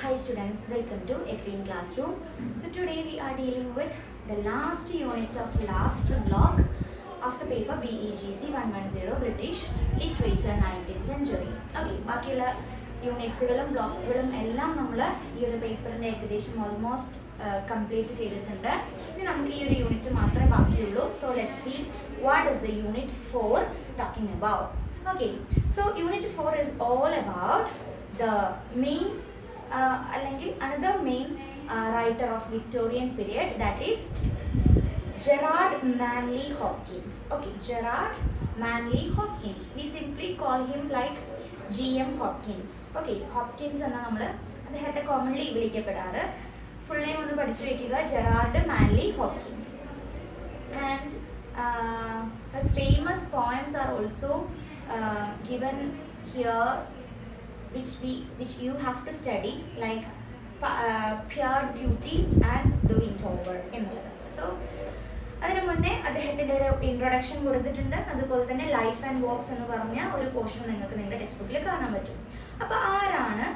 Hi students, welcome to a green classroom. So today we are dealing with the last unit of last block of the paper BEGC 110 British Literature 19th Century. Okay, ബാക്കിയുള്ള യൂണിറ്റ്സുകളും ബ്ലോക്കുകളും എല്ലാം നമ്മൾ ഈ ഒരു പേപ്പറിൻ്റെ ഏകദേശം almost complete ചെയ്തിട്ടുണ്ട്. ഇനി നമുക്ക് ഈ ഒരു യൂണിറ്റ് മാത്രമേ ബാക്കിയുള്ളൂ. So let's see what is the unit 4 talking about. Okay, so unit 4 is all about the main അല്ലെങ്കിൽ another main writer of Victorian period, that is Gerard Manley Hopkins. Okay, Gerard Manley Hopkins. We simply call him like G.M. Hopkins. Okay, Hopkins എന്നാണ് നമ്മൾ അദ്ദേഹത്തെ commonly വിളിക്കപ്പെടാറ്. Full name ഒന്ന് പഠിച്ചു വെക്കുക, Gerard Manley Hopkins. And his famous poems are also given here, which you have to study, like Pure Beauty and The Windover എന്നുള്ളത്. So അതിനു മുന്നേ അദ്ദേഹത്തിൻ്റെ ഒരു ഇൻട്രൊഡക്ഷൻ കൊടുത്തിട്ടുണ്ട്. അതുപോലെ തന്നെ ലൈഫ് ആൻഡ് വർക്ക്സ് എന്ന് പറഞ്ഞ ഒരു പോർഷൻ നിങ്ങൾക്ക് നിങ്ങളുടെ ടെക്സ്റ്റ് ബുക്കിൽ കാണാൻ പറ്റും. അപ്പോൾ ആരാണ്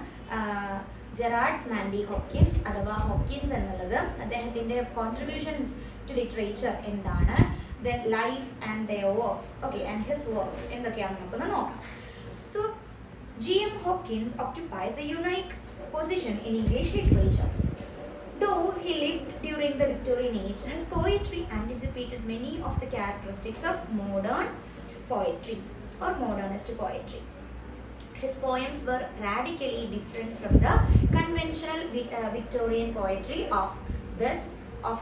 ജെറാർഡ് മാൻലി ഹോപ്കിൻസ് അഥവാ ഹോപ്കിൻസ് എന്നുള്ളത്? അദ്ദേഹത്തിൻ്റെ കോൺട്രിബ്യൂഷൻസ് ടു ലിറ്ററേച്ചർ എന്താണ്, then life and their works, okay, and his works എന്തൊക്കെയാണെന്ന് നമുക്കൊന്ന് നോക്കാം. So G.M. Hopkins occupies a unique position in English literature. Though he lived during the Victorian age, his poetry anticipated many of the characteristics of modern poetry or modernist poetry. His poems were radically different from the conventional Victorian poetry of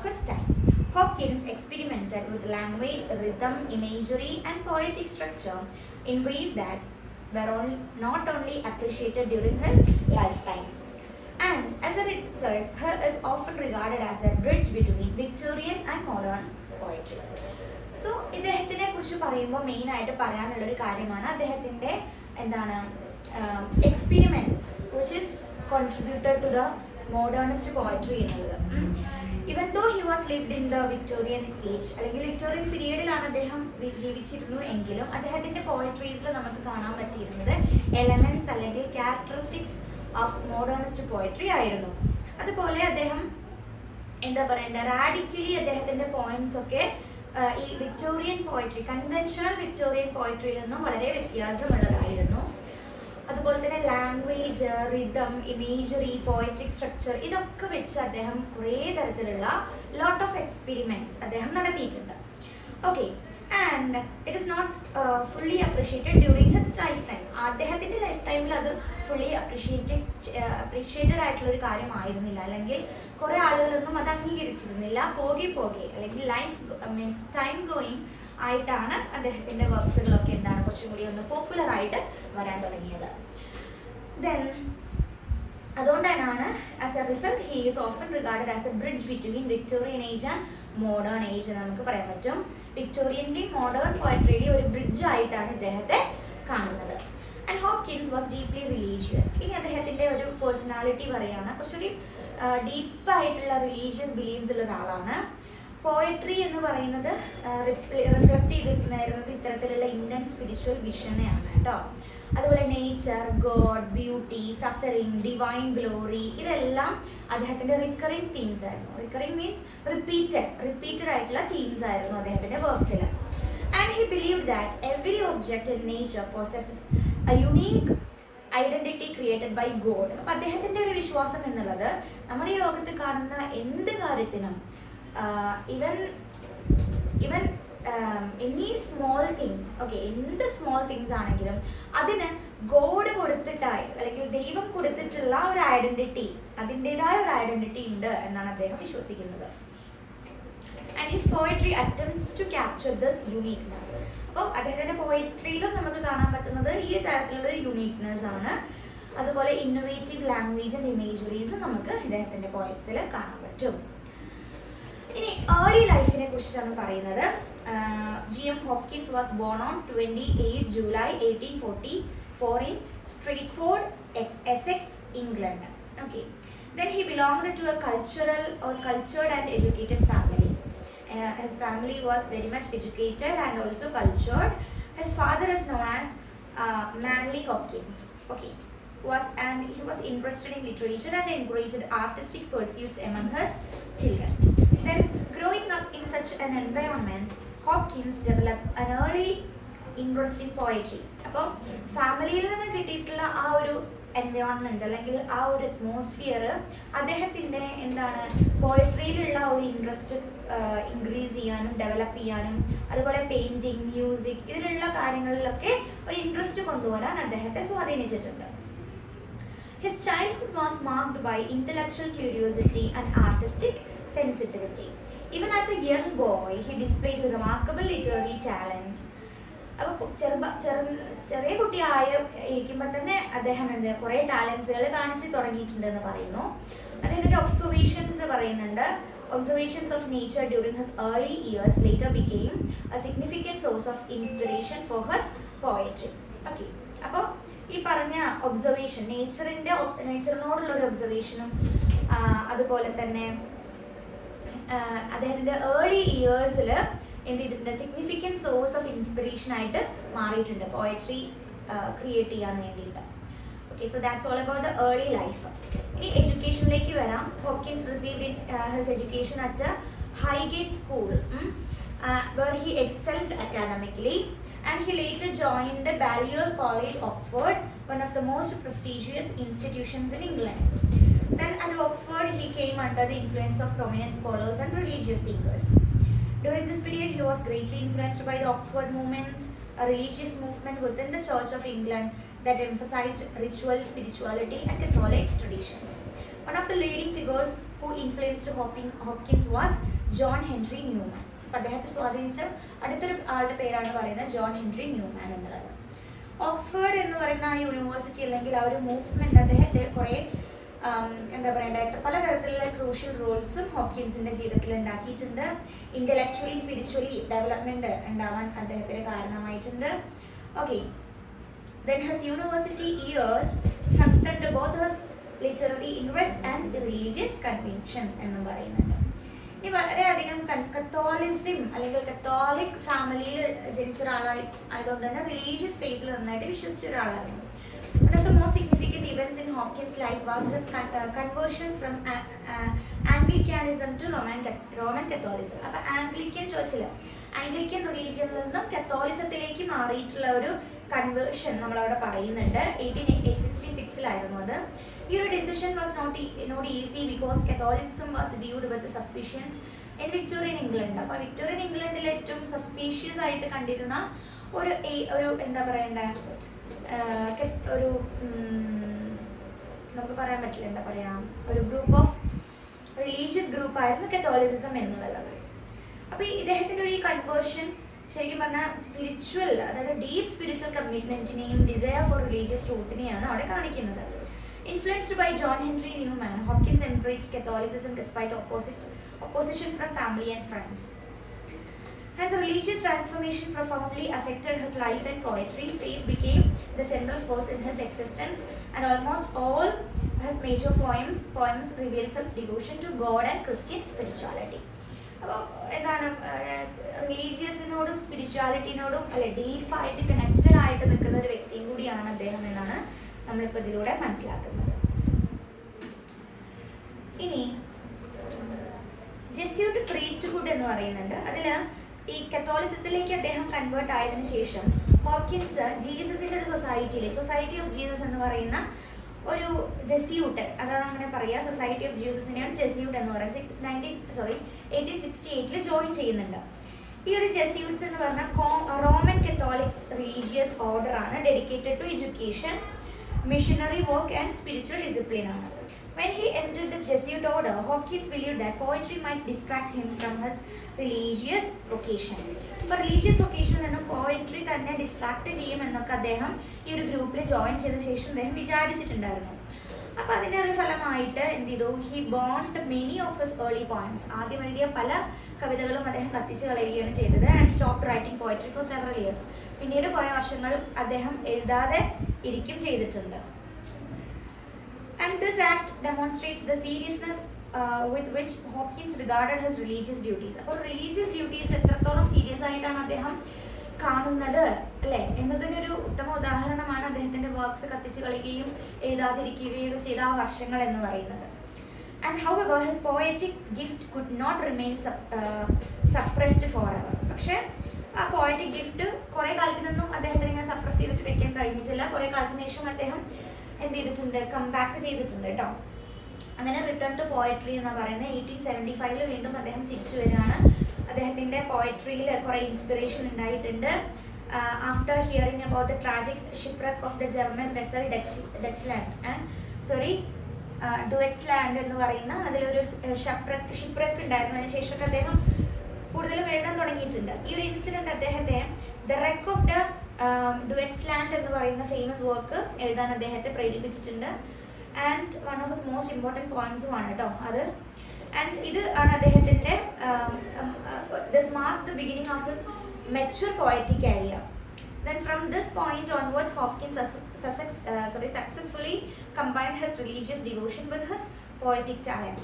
his time. Hopkins experimented with language, rhythm, imagery, and poetic structure in ways that were not only appreciated during his lifetime. And as a result, he is often regarded as a bridge between Victorian and modern poetry. So, ഇദ്ദേഹത്തിനെ കുറിച്ച് പറയുമ്പോൾ main ആയിട്ട് പറയാനുള്ളൊരു കാര്യമാണ് അദ്ദേഹത്തിൻ്റെ എന്താണ് experiments which is contributed to the modernist poetry എന്നുള്ളത്. Even though he was lived in the Victorian age, അല്ലെങ്കിൽ വിക്ടോറിയൻ പീരീഡിലാണ് അദ്ദേഹം ജീവിച്ചിരുന്നു എങ്കിലും അദ്ദേഹത്തിൻ്റെ പോയട്രീസിൽ നമുക്ക് കാണാൻ പറ്റിയിരുന്നത് എലമെന്റ്സ് അല്ലെങ്കിൽ ക്യാരക്ടറിസ്റ്റിക്സ് ഓഫ് മോഡേണിസ്റ്റ് പോയട്രി ആയിരുന്നു. അതുപോലെ അദ്ദേഹം എന്താ പറയണ്ടത്, റാഡിക്കലി അദ്ദേഹത്തിൻ്റെ പോയിന്റ്സ് ഒക്കെ ഈ വിക്ടോറിയൻ പോയട്രി, കൺവെൻഷണൽ വിക്ടോറിയൻ പോയട്രിയിൽ നിന്നും വളരെ വ്യത്യാസമുള്ളതായിരുന്നു. അതുപോലെ തന്നെ ലാംഗ്വേജ്, റിതം, ഇമേജറി, പോയട്രിക് സ്ട്രക്ചർ ഇതൊക്കെ വെച്ച് അദ്ദേഹം കുറേ തരത്തിലുള്ള ലോട്ട് ഓഫ് എക്സ്പെരിമെന്റ്സ് അദ്ദേഹം നടത്തിയിട്ടുണ്ട്. Okay, and it is not fully appreciated during his life time. അദ്ദേഹത്തിൻ്റെ ലൈഫ് ടൈമിൽ അത് ഫുള്ളി അപ്രീഷിയേറ്റഡ് ആയിട്ടുള്ള ഒരു കാര്യമായിരുന്നില്ല, അല്ലെങ്കിൽ കുറേ ആളുകളൊന്നും അത് അംഗീകരിച്ചിരുന്നില്ല. പോകെ അല്ലെങ്കിൽ ലൈഫ് മീൻസ് ടൈം ഗോയിങ് ആയിട്ടാണ് അദ്ദേഹത്തിൻ്റെ വർക്ക്സുകളൊക്കെ എന്താണ് കുറച്ചും കൂടി ഒന്ന് പോപ്പുലർ ആയിട്ട് വരാൻ തുടങ്ങിയത്. ദെൻ അതുകൊണ്ടാണ് as A result he is often regarded as A bridge between Victorian age and modern age എന്ന് നമുക്ക് പറയാൻ പറ്റും. വിക്ടോറിയൻ്റെയും മോഡേൺ പോയട്രിയുടെയും ഒരു ബ്രിഡ്ജ് ആയിട്ടാണ് ഇദ്ദേഹത്തെ കാണുന്നത്. And Hopkins was deeply religious. ഇനി അദ്ദേഹത്തിൻ്റെ ഒരു പേഴ്സണാലിറ്റി പറയുകയാണ്, കുറച്ചൊരു ഡീപ്പായിട്ടുള്ള റിലീജിയസ് ബിലീവ്സ് ഉള്ള ഒരാളാണ്. പോയട്രി എന്ന് പറയുന്നത് റിഫ്ലക്ട് ചെയ്തിരുന്നത് ഇത്തരത്തിലുള്ള ഇന്ത്യൻ സ്പിരിച്വൽ വിഷനെയാണ് കേട്ടോ. അതുപോലെ nature, God, beauty, suffering, divine glory ഇതെല്ലാം അദ്ദേഹത്തിൻ്റെ റിക്കറിങ് തീംസ് ആയിരുന്നു. റിക്കറിങ് മീൻസ് റിപ്പീറ്റഡ് ആയിട്ടുള്ള തീംസ് ആയിരുന്നു അദ്ദേഹത്തിൻ്റെ വർക്ക്സിൽ. And he believe that every object in nature possesses a unique identity created by God. അപ്പം അദ്ദേഹത്തിൻ്റെ ഒരു വിശ്വാസം എന്നുള്ളത് നമ്മൾ ഈ ലോകത്ത് കാണുന്ന എന്ത് കാര്യത്തിനും even any small things, okay, എന്ത് സ്മോൾ തിങ്സ് ആണെങ്കിലും അതിന് ഗോഡ് കൊടുത്തിട്ടായി അല്ലെങ്കിൽ ദൈവം കൊടുത്തിട്ടുള്ള ഒരു ഐഡന്റിറ്റി, അതിൻ്റെതായ ഒരു ഐഡന്റിറ്റി ഉണ്ട് എന്നാണ് അദ്ദേഹം വിശ്വസിക്കുന്നത്. And his poetry attempts to capture this uniqueness. അപ്പോൾ അദ്ദേഹത്തിൻ്റെ പോയട്രിയിലും നമുക്ക് കാണാൻ പറ്റുന്നത് ഈ തരത്തിലുള്ള യുണീക്നെസ് ആണ്. അതുപോലെ ഇന്നോവേറ്റീവ് ലാംഗ്വേജ് ആൻഡ് ഇമേജറീസും നമുക്ക് ഇദ്ദേഹത്തിൻ്റെ പോയത്തിൽ കാണാൻ പറ്റും. ഇനി ഏർലി ലൈഫിനെ കുറിച്ചിട്ടാണ് പറയുന്നത്. G.M. Hopkins was born on 28 July 1844 in Stratford, Essex, England. Okay. Then he belonged to a cultured and educated family. His family was very much educated and also cultured. His father is known as Manley Hopkins. Okay. he was interested in literature and encouraged artistic pursuits among his children. Then, growing up in such an environment, Hopkins developed an early interest in poetry. അപ്പോൾ ഫാമിലിയിൽ നിന്ന് കിട്ടിയിട്ടുള്ള ആ ഒരു environment അല്ലെങ്കിൽ ആ ഒരു atmosphere അദ്ദേഹത്തിൻ്റെ എന്താണ് പോയട്രിയിലുള്ള ഒരു ഇൻട്രസ്റ്റ് ഇൻക്രീസ് ചെയ്യാനും ഡെവലപ്പ് ചെയ്യാനും അതുപോലെ പെയിന്റിങ്, മ്യൂസിക് ഇതിലുള്ള കാര്യങ്ങളിലൊക്കെ ഒരു ഇൻട്രസ്റ്റ് കൊണ്ടുവരാൻ അദ്ദേഹത്തെ സ്വാധീനിച്ചിട്ടുണ്ട്. His childhood was marked by intellectual curiosity and artistic sensitivity. Even as a young boy, he displayed a remarkable literary talent. അപ്പോൾ ചെറിയ കുട്ടിയായ ഇരിക്കുമ്പോൾ തന്നെ അദ്ദേഹം കുറേ ടാലൻസുകൾ കാണിച്ച് തുടങ്ങിയിട്ടുണ്ടെന്ന് പറയുന്നു. അദ്ദേഹത്തിൻ്റെ ഒബ്സർവേഷൻസ് പറയുന്നുണ്ട്. Observations of nature during his early years later became a significant source of inspiration for his poetry. Okay, അപ്പോൾ ഈ പറഞ്ഞ ഒബ്സർവേഷൻ, നേച്ചറിനോടുള്ള ഒരു ഒബ്സർവേഷനും അതുപോലെ തന്നെ അദ്ദേഹത്തിൻ്റെ ഏർലി ഇയേഴ്സിൽ എന്ത് ചെയ്തിട്ടുണ്ട്, സിഗ്നിഫിക്കൻറ്റ് സോഴ്സ് ഓഫ് ഇൻസ്പിറേഷൻ ആയിട്ട് മാറിയിട്ടുണ്ട് പോയട്രി ക്രിയേറ്റ് ചെയ്യാൻ വേണ്ടിയിട്ട്. Okay, so that's all about the early life. ഇനി എഡ്യൂക്കേഷനിലേക്ക് വരാം. Hopkins received his education at Highgate school where he excelled academically, and he later joined the Balliol College, Oxford, one of the most prestigious institutions in England. Then at Oxford he came under the influence of prominent scholars and religious thinkers. During this period he was greatly influenced by the Oxford movement, a religious movement within the Church of England that emphasized ritual, spirituality and Catholic traditions. One of the leading figures who influenced Hopkins was John Henry Newman. അദ്ദേഹത്തെ സ്വാധീനിച്ച അടുത്തൊരു ആളുടെ പേരാണ് പറയുന്നത് John Henry Newman എന്നുള്ളത്. Oxford എന്ന് പറയുന്ന ആ യൂണിവേഴ്സിറ്റി അല്ലെങ്കിൽ ആ ഒരു മൂവ്മെന്റ് അദ്ദേഹത്തെ കുറേ എന്താ പറയണ്ട പലതരത്തിലുള്ള ക്രൂഷ്യൽ റോൾസും ഹോപ്കിൻസിന്റെ ജീവിതത്തിൽ ഉണ്ടാക്കിയിട്ടുണ്ട്. ഇന്റലക്ച്വലി സ്പിരിച്വലി ഡെവലപ്മെന്റ് ഉണ്ടാവാൻ അദ്ദേഹത്തിന് കാരണമായിട്ടുണ്ട്. Okay, then his university years strengthened both his literary interest and religious convictions എന്നും പറയുന്നുണ്ട്. ഇനി വളരെയധികം കത്തോലിസം അല്ലെങ്കിൽ കത്തോലിക് ഫാമിലിയിൽ ജനിച്ച ഒരാളായതുകൊണ്ട് തന്നെ റിലീജിയസ് ഫെയ്ത്തിൽ നന്നായിട്ട് വിശ്വസിച്ച ഒരാളായിരുന്നു. One of the most significant events in Hopkins' life was his conversion from Anglicanism to Roman Catholicism. അപ്പോൾ ആംഗ്ലിക്കൻ ചർച്ചിൽ ആംഗ്ലിക്കൻ റിലീജിയനിൽ നിന്നും കത്തോലിസത്തിലേക്ക് മാറിയിട്ടുള്ള ഒരു കൺവേർഷൻ നമ്മളവിടെ പറയുന്നുണ്ട്. 1866 അത്. ഈ ഒരു decision was not easy because Catholicism was viewed with suspicions in Victorian England. അപ്പോൾ Victorian ഇംഗ്ലണ്ടിൽ ഏറ്റവും സസ്പീഷ്യസ് ആയിട്ട് കണ്ടിരുന്ന ഒരു എന്താ പറയണ്ട ഒരു നമുക്ക് പറയാൻ പറ്റില്ല, എന്താ പറയാ, ഒരു ഗ്രൂപ്പ് ഓഫ് റിലീജിയസ് ഗ്രൂപ്പായിരുന്നു കത്തോലിസിസം എന്നുള്ളത്. അപ്പോൾ ഇദ്ദേഹത്തിൻ്റെ ഒരു ഈ കൺവേർഷൻ ശരിക്കും പറഞ്ഞാൽ സ്പിരിച്വൽ, അതായത് ഡീപ്പ് സ്പിരിച്വൽ കമ്മിറ്റ്മെന്റിനെയും ഡിസയർ ഫോർ റിലീജിയസ് ട്രൂത്തിനെയാണ് അവിടെ കാണിക്കുന്നത്. Influenced by John Henry Newman, Hopkins embraced Catholicism despite opposition from family and friends. And the religious transformation profoundly affected his life and poetry. Faith became the central force in his existence, and almost all his major poems reveals his devotion to God and Christian spirituality. അപ്പോൾ എന്താണ് റിലീജിയസിനോടും സ്പിരിച്വാലിറ്റിനോടും അല്ലെ ഡീപ്പായിട്ട് connected ആയിട്ട് നിൽക്കുന്ന ഒരു വ്യക്തിയും കൂടിയാണ് അദ്ദേഹം എന്നാണ് നമ്മളിപ്പോൾ ഇതിലൂടെ മനസ്സിലാക്കുന്നത്. ഇനി ജെസ്യൂട്ട് പ്രീസ്റ്റ്ഹുഡ് എന്ന് പറയുന്നുണ്ട്. അതിൽ ഈ കത്തോലിസത്തിലേക്ക് അദ്ദേഹം കൺവേർട്ട് ആയതിനു ശേഷം ഹോപ്കിൻസ് ജീസസിന്റെ ഒരു സൊസൈറ്റി ഓഫ് ജീസസ് എന്ന് പറയുന്ന ഒരു ജെസ്യൂട്ട്, അതാണ് അങ്ങനെ പറയുക, സൊസൈറ്റി ഓഫ് ജീസസിനെയാണ് ജെസ്യൂട്ട് എന്ന് പറയുന്നത്. 1868 ജോയിൻ ചെയ്യുന്നുണ്ട്. ഈ ഒരു ജെസ്യൂട്ട്സ് എന്ന് പറഞ്ഞാൽ റോമൻ കത്തോലിക്സ് റിലീജിയസ് ഓർഡർ ആണ്, dedicated to education, missionary work and spiritual discipline ആണ്. When he entered the Jesuit order, Hopkins believed that poetry might distract him from his religious vocation. അപ്പോൾ religious വൊക്കേഷനിൽ നിന്ന് poetry തന്നെ distract ചെയ്യുമെന്നൊക്കെ അദ്ദേഹം ഈ ഒരു ഗ്രൂപ്പിൽ join ചെയ്ത ശേഷം അദ്ദേഹം വിചാരിച്ചിട്ടുണ്ടായിരുന്നു. അപ്പോൾ അതിൻ്റെ ഒരു ഫലമായിട്ട് എന്ത് ചെയ്തു, he bond many of his early points, ആദ്യം എഴുതിയ പല കവിതകളും അദ്ദേഹം കത്തിച്ച് കളയുകയാണ് ചെയ്തത്. And stop writing poetry four several years, പിന്നീട് കുറേ വർഷങ്ങൾ അദ്ദേഹം എഴുതാതെ ഇരിക്കും ചെയ്തിട്ടുണ്ട്. And this act demonstrates the seriousness with which Hopkins regarded his religious duties. അപ്പോൾ റിലീജിയസ് ഡ്യൂട്ടീസ് എത്രത്തോളം സീരിയസ് ആയിട്ടാണ് അദ്ദേഹം കാണുന്നത് അല്ലേ എന്നതിനൊരു ഉത്തമ ഉദാഹരണമാണ് അദ്ദേഹത്തിന്റെ വർക്ക്സ് കത്തിച്ച് കളയുകയും എഴുതാതിരിക്കുകയും ചെയ്ത ആ വർഷങ്ങൾ എന്ന് പറയുന്നത്. And however, his poetic gift could not remain suppressed forever. പക്ഷേ ആ പോയറ്റിക് ഗിഫ്റ്റ് കുറെ കാലത്തിനൊന്നും അദ്ദേഹത്തിന് ഇങ്ങനെ സപ്രസ് ചെയ്തിട്ട് വെക്കാൻ കഴിഞ്ഞിട്ടില്ല. കുറെ കാലത്തിന് ശേഷം അദ്ദേഹം എന്ത് ചെയ്തിട്ടുണ്ട്, കം ബാക്ക് ചെയ്തിട്ടുണ്ട് കേട്ടോ. അങ്ങനെ റിട്ടേൺ ടു പോയട്രി എന്ന് പറയുന്നത് 1875 വീണ്ടും അദ്ദേഹം തിരിച്ചു വരികയാണ്. അദ്ദേഹത്തിന്റെ പോയട്രിയിൽ കുറെ ഇൻസ്പിറേഷൻ ഉണ്ടായിട്ടുണ്ട്. After hearing about the tragic shipwreck of the German vessel Deutschland എന്ന് പറയുന്ന അതിലൊരു ഷിപ്രക്ക് ഉണ്ടായിരുന്നു. അതിനുശേഷം അദ്ദേഹം കൂടുതലും എഴുതാൻ തുടങ്ങിയിട്ടുണ്ട്. ഈ ഒരു ഇൻസിഡന്റ് അദ്ദേഹത്തെ the wreck of the Deutschland എന്ന് പറയുന്ന ഫേമസ് വർക്ക് എഴുതാൻ അദ്ദേഹത്തെ പ്രേരിപ്പിച്ചിട്ടുണ്ട്. And one of his most important പോയിന്റ്സുമാണ് കേട്ടോ അത്. ആൻഡ് ഇത് ആണ് അദ്ദേഹത്തിന്റെ this mark the beginning of his mature poetic career. Then from this point onwards, Hopkins successfully combined his religious devotion with his poetic talent.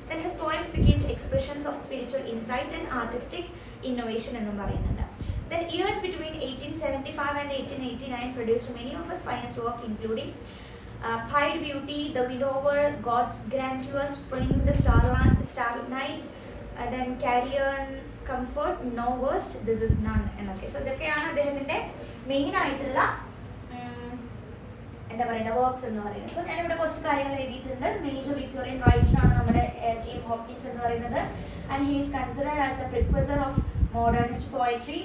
Then his poems became expressions of spiritual insight and artistic innovation എന്ന് പറയുന്നുണ്ട്. Then years between 1875 and 1889 produced many of his finest work, including Pied Beauty, The Widower, God's Grandeur, Spring, The Starlight, then Carrion Comfort, No Worst, This Is None എന്നൊക്കെ. So ഇതൊക്കെയാണ് അദ്ദേഹത്തിന്റെ main ആയിട്ടുള്ള എന്താ പറയുക works എന്ന് പറയുന്നത്. So ഞാനിവിടെ കുറച്ച് കാര്യങ്ങൾ എഴുതിയിട്ടുണ്ട്. മേജർ വിക്ടോറിയൻ റൈറ്റർ ആണ് നമ്മുടെ ജെയിംസ് ഹോപ്കിൻസ് എന്ന് പറയുന്നത്. And he is considered as a precursor of modernist poetry.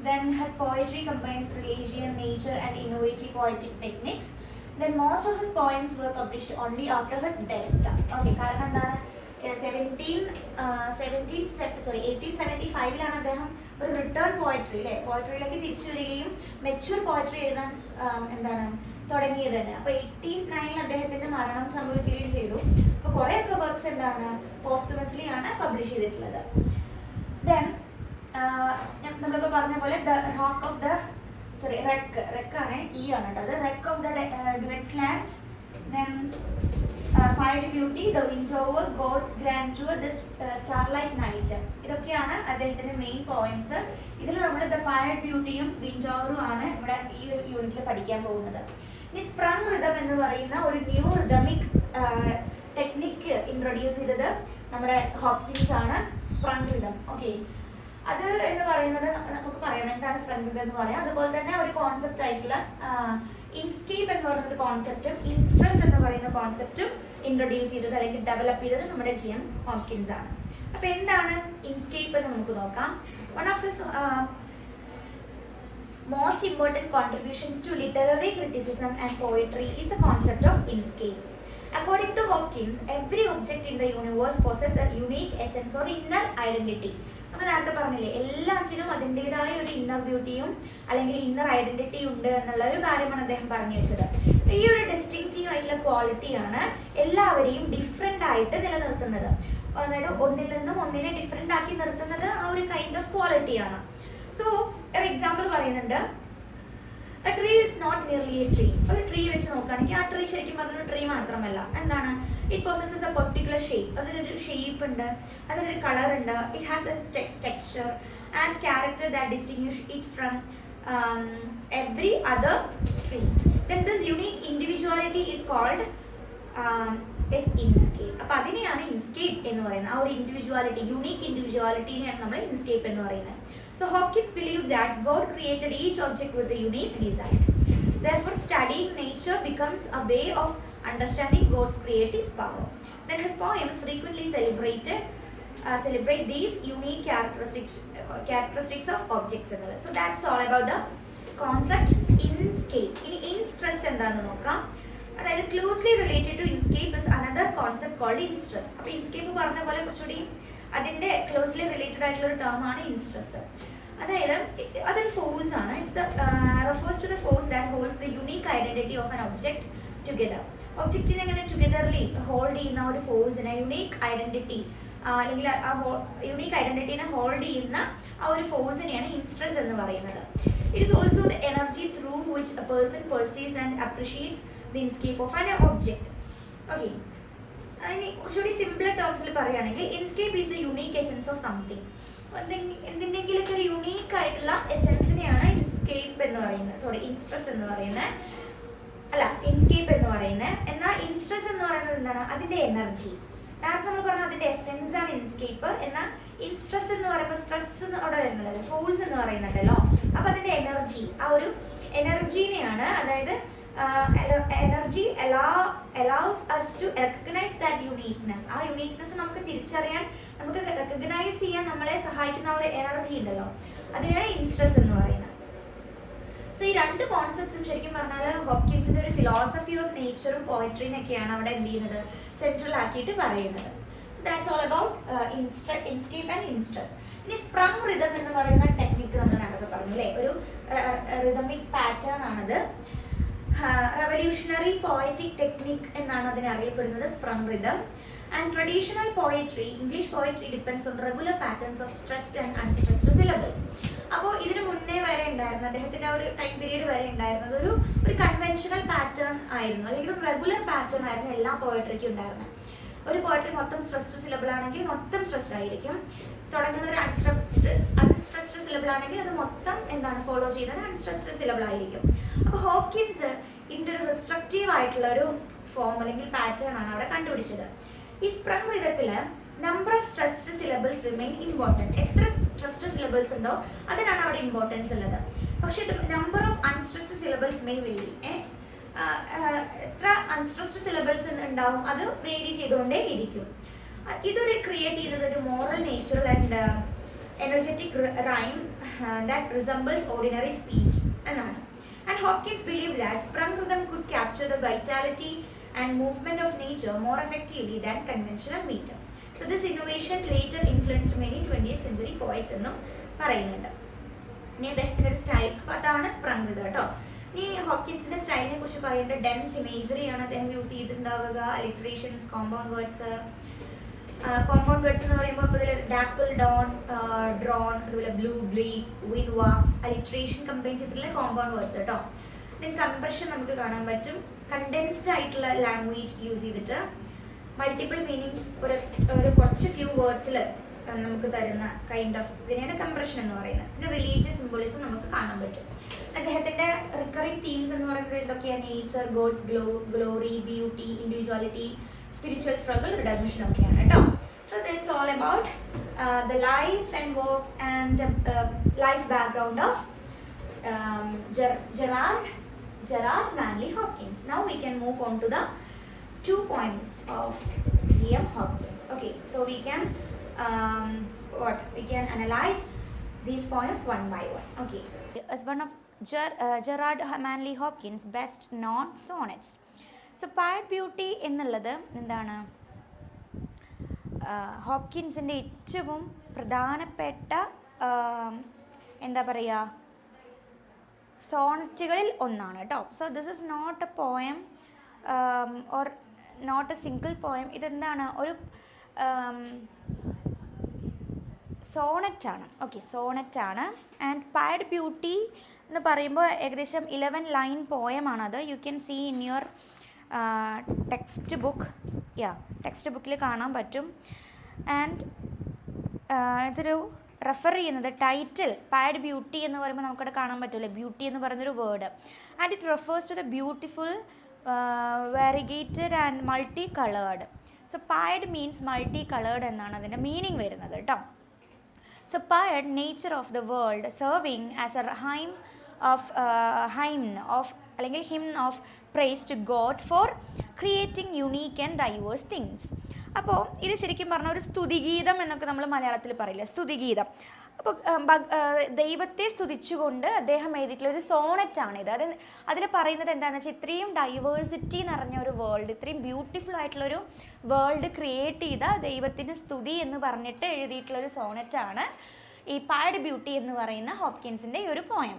Then his poetry combines religion, nature and innovative poetic techniques. Then most of his poems were published only after his death. Okay, കാരണം എന്താണ്, 1875 അദ്ദേഹം ഒരു return poetry അല്ലേ പോയട്രിയിലേക്ക് തിരിച്ചു വരികയും mature poetry എഴുതാൻ എന്താണ് തുടങ്ങിയത് തന്നെ. അപ്പോൾ 1809 അദ്ദേഹത്തിന്റെ മരണം സംഭവിക്കുകയും ചെയ്തു. അപ്പോൾ കുറേയൊക്കെ വർക്ക്സ് എന്താണ് പോസ്റ്റ്മസ്ലി ആണ് പബ്ലിഷ് ചെയ്തിട്ടുള്ളത്. ദെൻ നമ്മളിപ്പോൾ പറഞ്ഞ പോലെ the rock of the wreck ആണ് ഈ ആണ് കേട്ടോ അത് wreck of the Deutschland. Then Pied Beauty, The Widower, God's Grandeur, This Starlight Night. ഇതൊക്കെയാണ് അദ്ദേഹത്തിന്റെ മെയിൻ പോയിന്റ്സ്. ഇതിൽ നമ്മൾ ദ Pied Beautyയും വിൻഡോവറും ആണ് ഇവിടെ ഈ ഒരു യൂണിറ്റിൽ പഠിക്കാൻ പോകുന്നത്. ഇനി സ്പ്രങ് റിതം എന്ന് പറയുന്ന ഒരു ന്യൂ റിതമിക് ടെക്നിക്ക് ഇൻട്രൊഡ്യൂസ് ചെയ്തത് നമ്മുടെ ഹോപ്കിൻസ് ആണ്. സ്പ്രങ് റിതം ഓക്കെ അത് എന്ന് പറയുന്നത് നമുക്ക് പറയാം എന്താണ് സ്പ്രങ് റിതം എന്ന് പറയാം. അതുപോലെ തന്നെ ഒരു കോൺസെപ്റ്റ് ആയിട്ടുള്ള ഇൻസ്കേപ്പ് എന്ന് പറയുന്ന ഒരു കോൺസെപ്റ്റും ഇൻസ്ട്രസ് എന്ന് പറയുന്ന കോൺസെപ്റ്റും ഇൻട്രൊഡ്യൂസ് ചെയ്തത് അല്ലെങ്കിൽ ഡെവലപ്പ് ചെയ്തത് നമ്മുടെ ജെയിംസ് ഹോപ്കിൻസ് ആണ്. അപ്പൊ എന്താണ് ഇൻസ്കേപ്പ് എന്ന് നമുക്ക് നോക്കാം. One of this most important contributions to literary criticism and poetry is the concept of inscape. According to Hopkins, every object in the universe possesses a unique essence or inner identity. നമ്മൾ നേരത്തെ പറഞ്ഞില്ലേ എല്ലാറ്റിനും അതിൻ്റെതായ ഒരു inner ബ്യൂട്ടിയും അല്ലെങ്കിൽ inner identity ഉണ്ട് എന്നുള്ള ഒരു കാര്യമാണ് അദ്ദേഹം പറഞ്ഞു വെച്ചത്. ഈ ഒരു ഡിസ്റ്റിങ്റ്റീവ് ആയിട്ടുള്ള ക്വാളിറ്റിയാണ് എല്ലാവരെയും ഡിഫറെൻ്റ് ആയിട്ട് നിലനിർത്തുന്നത്. അതായത് ഒന്നിൽ നിന്നും ഒന്നിനെ ഡിഫറെൻ്റ് ആക്കി നിർത്തുന്നത് ആ ഒരു കൈൻഡ് ഓഫ് ക്വാളിറ്റിയാണ്. സോ ഒരു എക്സാമ്പിൾ പറയുന്നുണ്ട്. A tree is not merely a tree. ഒരു ട്രീ വെച്ച് നോക്കുകയാണെങ്കിൽ ആ ട്രീ ശരിക്കും പറഞ്ഞൊരു ട്രീ മാത്രമല്ല. എന്താണ് it possesses a particular shape. അതിനൊരു ഷേപ്പ് ഉണ്ട്, അതിനൊരു കളർ ഉണ്ട്. It has A texture and character that distinguish it from every other tree. Then this unique individuality is called inscape. അപ്പോൾ അതിനെയാണ് ഇൻസ്കേപ്പ് എന്ന് പറയുന്നത്. ആ ഒരു ഇൻഡിവിജ്വാലിറ്റി യുണീക്ക് ഇൻഡിവിജ്വാലിറ്റിനെയാണ് നമ്മൾ ഇൻസ്കേപ്പ് എന്ന് പറയുന്നത്. So Hopkins believed that God created each object with a unique design. Therefore, studying nature becomes a way of understanding God's creative power. Then his poems frequently celebrate these unique characteristics of objects. So that's all about the concept inscape. In in-stress എന്താണെന്ന് നോക്കാം. അതായത് closely related to inscape is another concept called instress. അപ്പോൾ inscape പറഞ്ഞ പോലെ കുറച്ചുകൂടി അതിന്റെ closely related ആയിട്ടുള്ള ഒരു ടേം ആണ് ഇൻസ്ട്രസ്. അതായത് അതൊരു ഫോഴ്സ് ആണ്. It's refers to the force that holds the unique identity of an object together. ഒബ്ജക്റ്റിനെ ഇങ്ങനെ ടുഗദർലി ഹോൾഡ് ചെയ്യുന്ന ഒരു ഫോഴ്സിനെ യുണീക്ക് ഐഡന്റിറ്റി അല്ലെങ്കിൽ ആ യുണീക്ക് ഐഡന്റിറ്റിനെ ഹോൾഡ് ചെയ്യുന്ന ആ ഒരു ഫോഴ്സിനെയാണ് ഇൻസ്ട്രസ് എന്ന് പറയുന്നത്. It is also the energy through which a person perceives and appreciates the inscape of an object. Okay ഇനി കുറച്ചുകൂടി സിംപിളർ ടേംസിൽ പറയുകയാണെങ്കിൽ inscape is the unique essence of something. എന്തിൻ്റെങ്കിലൊക്കെ ഒരു യുണീക്ക് ആയിട്ടുള്ള എസെൻസിനെയാണ് ഇൻസ്കേപ്പ് എന്ന് പറയുന്നത്, ഇൻസ്ട്രസ് എന്ന് പറയുന്നത്, ഇൻസ്കേപ്പ് എന്ന് പറയുന്നത്. എന്നാൽ ഇൻസ്ട്രസ് എന്ന് പറയുന്നത് എന്താണ്? അതിന്റെ എനർജി. നേരത്തെ നമ്മൾ പറഞ്ഞ അതിന്റെ എസെൻസ് ആണ് ഇൻസ്കേപ്പ്. എന്നാൽ ഇൻസ്ട്രസ് എന്ന് പറയുമ്പോൾ സ്ട്രെസ് അവിടെ വരുന്നുള്ളത്, ഫോഴ്സ് എന്ന് പറയുന്നുണ്ടല്ലോ. അപ്പൊ അതിന്റെ എനർജി, ആ ഒരു എനർജീനെയാണ്, അതായത് energy allows us to recognize that uniqueness. ആ യുണീക്നെസ് നമുക്ക് തിരിച്ചറിയാൻ, നമുക്ക് റെക്കഗ്നൈസ് ചെയ്യാൻ നമ്മളെ സഹായിക്കുന്ന ഒരു എനർജി ഉണ്ടല്ലോ, അതിനാണ് ഇൻസ്ട്രസ് എന്ന് പറയുന്നത്. സോ ഈ രണ്ട് കോൺസെപ്റ്റ്സും ശരിക്കും പറഞ്ഞാൽ ഹോപ്കിൻസിന്റെ ഒരു ഫിലോസഫി ഓഫ് നേച്ചറും പോയട്രീനൊക്കെയാണ് അവിടെ എന്ത് ചെയ്യുന്നത്, സെൻട്രൽ ആക്കിയിട്ട് പറയുന്നത്. So that's all about inscape and instress. ഇനി സ്പ്രങ് റിതം എന്ന് പറയുന്ന ടെക്നിക്ക് നമ്മൾ നേരത്തെ പറഞ്ഞു അല്ലേ, ഒരു റിതമിക് പാറ്റേൺ ആണത്. റെവല്യൂഷണറി പോയറ്റിക് ടെക്നിക് എന്നാണ് അതിനെ അറിയപ്പെടുന്നത്, sprang rhythm. And traditional poetry, English poetry depends on regular patterns of stressed and unstressed syllables. അപ്പോൾ ഇതിന് മുന്നേ വരെ ഉണ്ടായിരുന്ന, അദ്ദേഹത്തിന്റെ ആ ഒരു ടൈം പീരീഡ് വരെ ഉണ്ടായിരുന്നത് ഒരു കൺവെൻഷണൽ പാറ്റേൺ ആയിരുന്നു, അല്ലെങ്കിൽ ഒരു റെഗുലർ പാറ്റേൺ ആയിരുന്നു എല്ലാ പോയട്രിക്കും ഉണ്ടായിരുന്നത്. ഒരു പോയട്രി മൊത്തം സ്ട്രെസ്ഡ് സിലബിൾ ആണെങ്കിൽ മൊത്തം സ്ട്രെസ്ഡ് ആയിരിക്കും. തുടങ്ങുന്ന ഒരു അൺസ്ട്രെസ്ഡ് സിലബിൾ ആണെങ്കിൽ അത് മൊത്തം എന്താണ് ഫോളോ ചെയ്യുന്നത്, അൺസ്ട്രെസ്ഡ് സിലബിൾ ആയിരിക്കും. അപ്പോൾ ഹോക്കിൻസ് ഇതിന്റെ ഒരു റിസ്ട്രക്റ്റീവ് ആയിട്ടുള്ള ഒരു ഫോം അല്ലെങ്കിൽ പാറ്റേൺ ആണ് അവിടെ കണ്ടുപിടിച്ചത്. ഈ സ്പ്രങ് വിധത്തില് number of stressed syllables remain important. എത്ര സ്ട്രെസ്ഡ് സിലബിൾസ് ഉണ്ടോ അതിനാണ് അവിടെ ഇമ്പോർട്ടൻസ് ഉള്ളത്. പക്ഷേ number of unstressed syllables may vary. എത്ര അൺസ്ട്രെസ്ഡ് സിലബിൾസ് ഉണ്ടാവും അത് വേരി ചെയ്തുകൊണ്ടേ ഇരിക്കും. ഇതൊരു ക്രിയേറ്റ് ചെയ്യുന്നത് ഒരു moral, natural and energetic rhyme that resembles ordinary speech എന്നാണ്. And Hopkins believe that sprung rhythm could capture the vitality and movement of nature more effectively than conventional meter. So this innovation later influenced many 20th century poets എന്നും പറയുന്നുണ്ട്. ഇനി അദ്ദേഹത്തിന്റെ ഒരു style, അപ്പോൾ അതാണ് sprang rhythm കേട്ടോ. ഇനി ഹോക്കിൻസിന്റെ സ്റ്റൈലിനെ കുറിച്ച് പറയേണ്ട ഡെൻസ് ഇമേജറി ആണ് അദ്ദേഹം യൂസ് ചെയ്തിട്ടുണ്ടാവുക. അലിറ്ററേഷൻസ്, കോമ്പൗണ്ട് വേർഡ്സ് എന്ന് പറയുമ്പോൾ ഇപ്പോൾ ഇതിൽ ഡാപ്പിൾ, ഡോൺ, ഡ്രോൺ, അതുപോലെ ബ്ലൂ, ബ്ലീ, വിൻ, വാക്സ്, അലിറ്ററേഷൻ കമ്പൈൻ ചെയ്തിട്ടുള്ള കോമ്പൗണ്ട് വേർഡ്സ് കേട്ടോ. ദെൻ കംപ്രഷൻ നമുക്ക് കാണാൻ പറ്റും. കണ്ടൻസ്ഡ് ആയിട്ടുള്ള ലാംഗ്വേജ് യൂസ് ചെയ്തിട്ട് മൾട്ടിപ്പിൾ മീനിങ്സ് ഒരു കുറച്ച് ഫ്യൂ വേർഡ്സിൽ നമുക്ക് തരുന്ന കൈൻഡ് ഓഫ് ഇതിനെയാണ് കംപ്രഷൻ എന്ന് പറയുന്നത്. പിന്നെ റിലീജിയസ് സിംബോളിസം നമുക്ക് കാണാൻ പറ്റും. അദ്ദേഹത്തിന്റെ റിക്കറിംഗ് തീംസ് എന്ന് പറയുന്നത് എന്തൊക്കെയാണ്? Nature, gods, glory, beauty, individuality, spiritual struggle, redemption ഒക്കെയാണ് കേട്ടോ. So that's all about the life and works and life background of Gerard Manley Hopkins. Now we can move on to the 2 poems of G.M. Hopkins. Okay, so we can analyze these poems one by one. Okay, as one of Gerard Manley Hopkins' best known sonnets. So Pied Beauty എന്നുള്ളത് എന്താണ്? ഹോപ്കിൻസിൻ്റെ ഏറ്റവും പ്രധാനപ്പെട്ട എന്താ പറയുക, സോണറ്റുകളിൽ ഒന്നാണ് കേട്ടോ. So this is not a poem or not a single poem. ഇതെന്താണ്? ഒരു സോണറ്റാണ്. ഓക്കെ, സോണറ്റാണ്. ആൻഡ് പൈഡ് ബ്യൂട്ടി എന്ന് പറയുമ്പോൾ ഏകദേശം 11 ലൈൻ പോയമാണത്. You can see in your text book. Text ബുക്കിൽ കാണാൻ പറ്റും. ആൻഡ് ഇതൊരു റെഫർ ചെയ്യുന്നത് ടൈറ്റിൽ പൈഡ് ബ്യൂട്ടി എന്ന് പറയുമ്പോൾ നമുക്കവിടെ കാണാൻ പറ്റില്ലേ, ബ്യൂട്ടി എന്ന് പറയുന്നൊരു word. And it refers to the beautiful, variegated and multi coloured. So pied means multi coloured എന്നാണ് അതിൻ്റെ മീനിങ് വരുന്നത് കേട്ടോ. So pied, nature of the world, serving as a hymn of അല്ലെങ്കിൽ hymn of praise to God for creating unique and diverse things. അപ്പോൾ ഇത് ശരിക്കും പറഞ്ഞാൽ ഒരു സ്തുതിഗീതം എന്നൊക്കെ നമ്മൾ മലയാളത്തിൽ പറയില്ലേ, സ്തുതിഗീതം. അപ്പോൾ ദൈവത്തെ സ്തുതിച്ചുകൊണ്ട് അദ്ദേഹം എഴുതിയിട്ടുള്ള ഒരു സോണറ്റാണിത്. അതിൽ പറയുന്നത് എന്താണെന്ന് വെച്ചാൽ ഇത്രയും ഡൈവേഴ്സിറ്റി നിറഞ്ഞ ഒരു വേൾഡ്, ഇത്രയും ബ്യൂട്ടിഫുൾ ആയിട്ടുള്ളൊരു വേൾഡ് ക്രിയേറ്റ് ചെയ്ത ദൈവത്തിന് സ്തുതി എന്ന് പറഞ്ഞിട്ട് എഴുതിയിട്ടുള്ളൊരു സോണറ്റാണ് ഈ പൈഡ് ബ്യൂട്ടി എന്ന് പറയുന്ന ഹോപ്കിൻസിൻ്റെ ഈ ഒരു poem.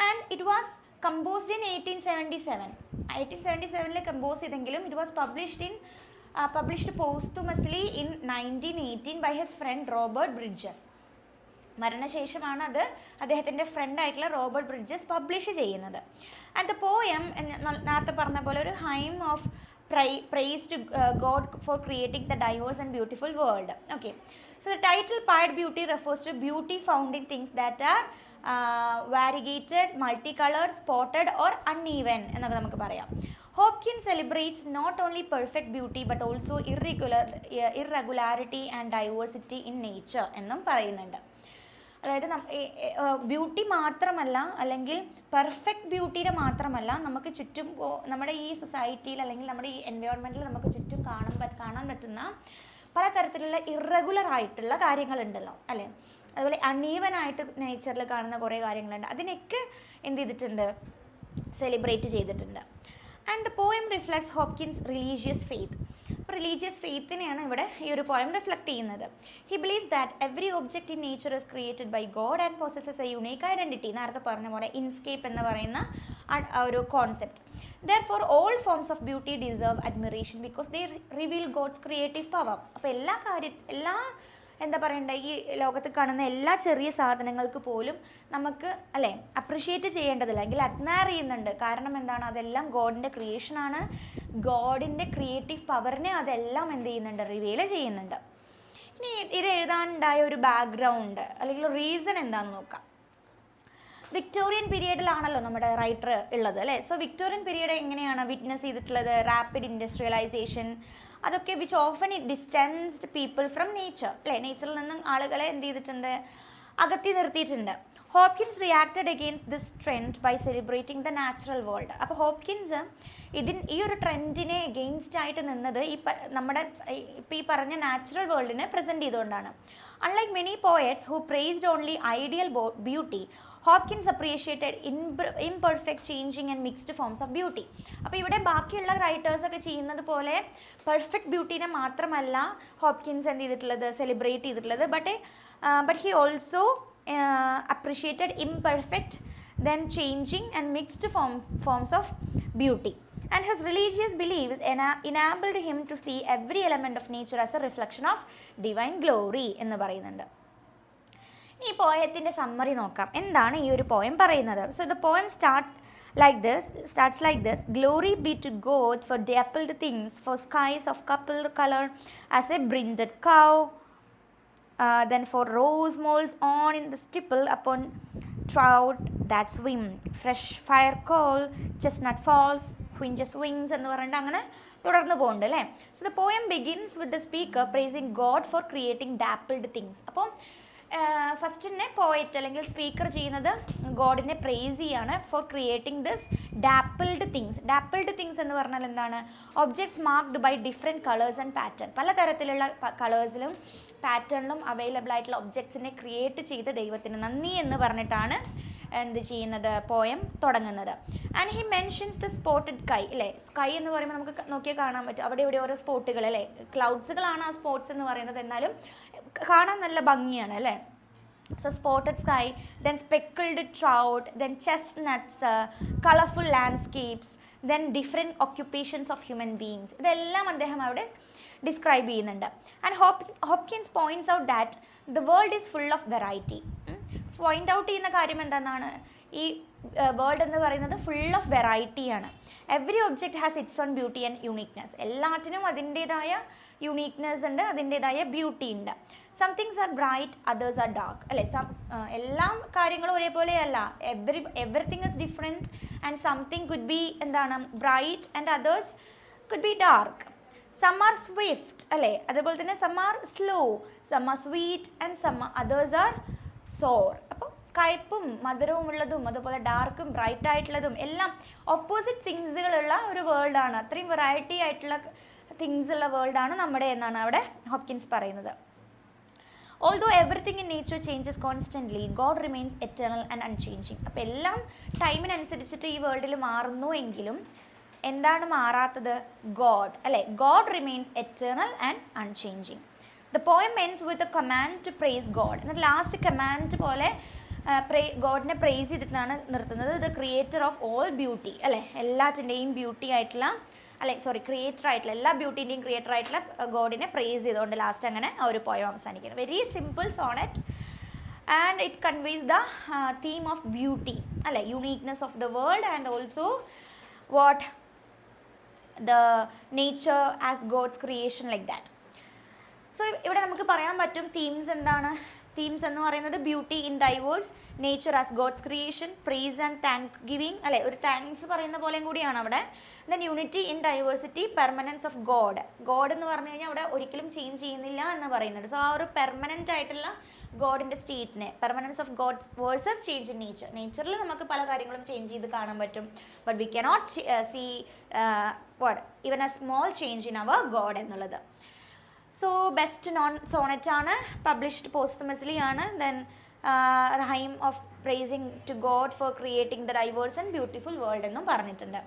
And it was composed in 1877 compose ചെയ്തെങ്കിലും it was published posthumously in 1918 by his friend Robert Bridges. മരണശേഷമാണ് അത് അദ്ദേഹത്തിൻ്റെ ഫ്രണ്ടായിട്ടുള്ള റോബർട്ട് ബ്രിഡ്ജസ് പബ്ലിഷ് ചെയ്യുന്നത്. ആൻഡ് ദ പോയം നേരത്തെ പറഞ്ഞ പോലെ ഒരു hymn of praised God for creating the diverse and beautiful world. Okay, so the title pied beauty refers to beauty found in things that are variegated, multicolored, spotted or uneven എന്നൊക്കെ നമുക്ക് പറയാം. Hopkins celebrates not only perfect beauty but also irregularity and diversity in nature എന്നും പറയുന്നുണ്ട്. അതായത് beauty മാത്രമല്ല, അല്ലെങ്കിൽ perfect ബ്യൂട്ടീനെ മാത്രമല്ല, നമുക്ക് ചുറ്റും നമ്മുടെ ഈ സൊസൈറ്റിയിൽ അല്ലെങ്കിൽ നമ്മുടെ ഈ എൻവയോൺമെൻറ്റിൽ നമുക്ക് ചുറ്റും കാണാൻ പറ്റുന്ന പലതരത്തിലുള്ള ഇറഗുലർ ആയിട്ടുള്ള കാര്യങ്ങളുണ്ടല്ലോ അല്ലേ. അതുപോലെ അൺഈവൻ ആയിട്ട് നേച്ചറിൽ കാണുന്ന കുറേ കാര്യങ്ങളുണ്ട്. അതിനൊക്കെ എന്ത് ചെയ്തിട്ടുണ്ട്, സെലിബ്രേറ്റ് ചെയ്തിട്ടുണ്ട്. And the poem reflects Hopkins religious faith. Religious ഫെയ്ത്തിനെയാണ് ഇവിടെ ഈ ഒരു പോയം റിഫ്ലക്ട് ചെയ്യുന്നത്. He believes that every object in nature is created by God and possesses a unique identity. നേരത്തെ പറഞ്ഞ പോലെ ഇൻസ്കേപ്പ് എന്ന് പറയുന്ന ഒരു concept. Therefore all forms of beauty deserve admiration because they reveal God's creative power. അപ്പോൾ എല്ലാ എന്താ പറയണ്ടേ, ഈ ലോകത്ത് കാണുന്ന എല്ലാ ചെറിയ സാധനങ്ങൾക്ക് പോലും നമുക്ക് അല്ലേ അപ്രിഷ്യേറ്റ് ചെയ്യേണ്ടതില്ല, അല്ലെങ്കിൽ അഡ്മയർ ചെയ്യുന്നുണ്ട്. കാരണം എന്താണ്, അതെല്ലാം ഗോഡിൻ്റെ ക്രിയേഷനാണ്. ഗോഡിൻ്റെ ക്രിയേറ്റീവ് പവറിനെ അതെല്ലാം എന്ത് ചെയ്യുന്നുണ്ട്, റിവീൽ ചെയ്യുന്നുണ്ട്. ഇനി ഇത് എഴുതാനുണ്ടായ ഒരു ബാക്ക്ഗ്രൗണ്ട് അല്ലെങ്കിൽ റീസൺ എന്താണെന്ന് നോക്കാം. വിക്ടോറിയൻ പീരീഡിലാണല്ലോ നമ്മുടെ റൈറ്റർ ഉള്ളത് അല്ലേ. സോ വിക്ടോറിയൻ പീരീഡ് എങ്ങനെയാണ് വിറ്റ്നസ് ചെയ്തിട്ടുള്ളത്, റാപ്പിഡ് ഇൻഡസ്ട്രിയലൈസേഷൻ, അതൊക്കെ which often distanced people from nature അല്ലേ. നേച്ചറിൽ നിന്നും ആളുകളെ എന്ത് ചെയ്തിട്ടുണ്ട്, അകത്തി നിർത്തിയിട്ടുണ്ട്. Hopkins reacted against this trend by celebrating the natural world. അപ്പോൾ ഹോപ്കിൻസ് ഈ ഒരു ട്രെൻഡിനെ എഗെയിൻസ്റ്റ് ആയിട്ട് നിന്നത് നമ്മുടെ ഇപ്പോൾ ഈ പറഞ്ഞ നാച്ചുറൽ വേൾഡിനെ പ്രസൻറ്റ് ചെയ്തുകൊണ്ടാണ്. Unlike many poets who priced only ideal beauty, Hopkins appreciated imperfect, changing and mixed forms of beauty. അപ്പോൾ ഇവിടെ ബാക്കിയുള്ള റൈറ്റേഴ്സൊക്കെ ചെയ്യുന്നത് പോലെ പെർഫെക്റ്റ് ബ്യൂട്ടീനെ മാത്രമല്ല ഹോപ്കിൻസ് എന്ത് ചെയ്തിട്ടുള്ളത്, സെലിബ്രേറ്റ് ചെയ്തിട്ടുള്ളത്. But he also appreciated imperfect, then changing and mixed forms of beauty. And his religious beliefs enabled him to see every element of nature as a reflection of divine glory എന്ന് പറയുന്നുണ്ട്. ഈ പോയത്തിൻ്റെ summary നോക്കാം. എന്താണ് ഈ ഒരു poem പറയുന്നത്? So the poem starts like this: glory be to God for dappled things, for skies of coupled color as a brinded cow. Then for rose molds on in the stipple upon trout that swim, fresh fire coal, chestnut falls, finches wings എന്ന് പറഞ്ഞിട്ട് അങ്ങനെ തുടർന്ന് പോകുന്നുണ്ട് അല്ലേ. So the poem begins with the speaker praising God for creating dappled things. അപ്പം first തന്നെ poet അല്ലെങ്കിൽ speaker ചെയ്യുന്നത് ഗോഡിനെ പ്രൈസ് ചെയ്യാണ് for creating this dappled things. Dappled things എന്ന് പറഞ്ഞാൽ എന്താണ്, objects marked by different colours and pattern. പലതരത്തിലുള്ള കളേഴ്സിലും പാറ്റേണിലും അവൈലബിൾ ആയിട്ടുള്ള ഒബ്ജക്ട്സിനെ ക്രിയേറ്റ് ചെയ്ത ദൈവത്തിന് നന്ദി എന്ന് പറഞ്ഞിട്ടാണ് എന്ത് ചെയ്യുന്നത്, പോയം തുടങ്ങുന്നത്. And he mentions the spotted sky അല്ലേ. സ്കൈ എന്ന് പറയുമ്പോൾ നമുക്ക് നോക്കിയാൽ കാണാൻ പറ്റും, അവിടെ ഇവിടെ ഓരോ സ്പോട്ടുകൾ അല്ലേ, ക്ലൗഡ്സുകളാണ് ആ സ്പോട്ട്സ് എന്ന് പറയുന്നത്, എന്നാലും കാണാൻ നല്ല ഭംഗിയാണ് അല്ലേ. So spotted sky, then speckled trout, then chestnuts, colorful landscapes, then different occupations of human beings. ഇതെല്ലാം അദ്ദേഹം അവിടെ ഡിസ്ക്രൈബ് ചെയ്യുന്നുണ്ട്. And Hopkins points out that the world is full of variety. Point out ചെയ്യുന്ന കാര്യം എന്താണെന്നാണ്, ഈ വേൾഡ് എന്ന് പറയുന്നത് ഫുൾ ഓഫ് വെറൈറ്റിയാണ്. Every object has its own beauty and uniqueness. എല്ലാറ്റിനും അതിൻ്റേതായ യുണീക്നെസ് ഉണ്ട്, അതിൻ്റേതായ ബ്യൂട്ടി ഉണ്ട്. Some things are bright, others are dark അല്ലേ. എല്ലാ കാര്യങ്ങളും ഒരേപോലെയല്ല, everything is different. And something could be എന്താണ് bright and others could be dark. Some are Swift അല്ലേ, അതുപോലെ തന്നെ some are slow, some are sweet and some others are sour. അപ്പോൾ കയ്പും മധുരവും ഉള്ളതും അതുപോലെ ഡാർക്കും ബ്രൈറ്റ് ആയിട്ടുള്ളതും എല്ലാം ഓപ്പോസിറ്റ് തിങ്സുകളുള്ള ഒരു വേൾഡാണ്. അത്രയും വെറൈറ്റി ആയിട്ടുള്ള തിങ്സ് ഉള്ള വേൾഡാണ് നമ്മുടെ എന്നാണ് അവിടെ ഹോപ്കിൻസ് പറയുന്നത്. Although everything in nature changes constantly, God remains eternal and unchanging. അപ്പോൾ എല്ലാം ടൈമിനനുസരിച്ചിട്ട് ഈ വേൾഡിൽ മാറുന്നു എങ്കിലും എന്താണ് മാറാത്തത്, ഗോഡ് അല്ലേ. God remains eternal and unchanging. The poem ends with a command to praise God. എന്നിട്ട് ലാസ്റ്റ് കമാൻഡ് പോലെ ഗോഡിനെ പ്രൈസ് ചെയ്തിട്ടാണ് നിർത്തുന്നത്. The creator of all beauty അല്ലേ, എല്ലാറ്റിൻ്റെയും ബ്യൂട്ടി ആയിട്ടുള്ള ക്രിയേറ്റർ ആയിട്ടുള്ള എല്ലാ ബ്യൂട്ടിൻ്റെയും ക്രിയേറ്റർ ആയിട്ടുള്ള ഗോഡിനെ പ്രൈസ് ചെയ്തുകൊണ്ട് ലാസ്റ്റ് അങ്ങനെ ആ ഒരു പോയം അവസാനിക്കുന്നത്. Very simple sonnet and it conveys the theme of beauty അല്ലേ, uniqueness of the world and also what the nature as God's creation, like that. So ഇവിടെ നമുക്ക് പറയാൻ പറ്റും തീംസ് എന്താണ്. തീംസ് എന്ന് പറയുന്നത് beauty in diverse, nature as God's creation, praise and thank giving, അല്ലെ, ഒരു താങ്ക്സ് പറയുന്ന പോലെയും കൂടിയാണ് അവിടെ. Then unity in diversity, permanence of God. God എന്ന് പറഞ്ഞു കഴിഞ്ഞാൽ അവിടെ ഒരിക്കലും ചേഞ്ച് ചെയ്യുന്നില്ല എന്ന് പറയുന്നുണ്ട്. സോ ആ ഒരു പെർമനൻ്റ് ആയിട്ടുള്ള ഗോഡിൻ്റെ സ്റ്റേറ്റിനെ, permanence of God versus change in nature. നേച്ചറിൽ നമുക്ക് പല കാര്യങ്ങളും ചേഞ്ച് ചെയ്ത് കാണാൻ പറ്റും, but we cannot see even a small change in our God എന്നുള്ളത്. സോ ബെസ്റ്റ് നോൺ സോണറ്റ് ആണ്, പബ്ലിഷ്ഡ് പോസ്റ്റ്മസ്ലി ആണ്. Then hymn of praising to God for creating the diverse and beautiful world എന്നും പറഞ്ഞിട്ടുണ്ട്.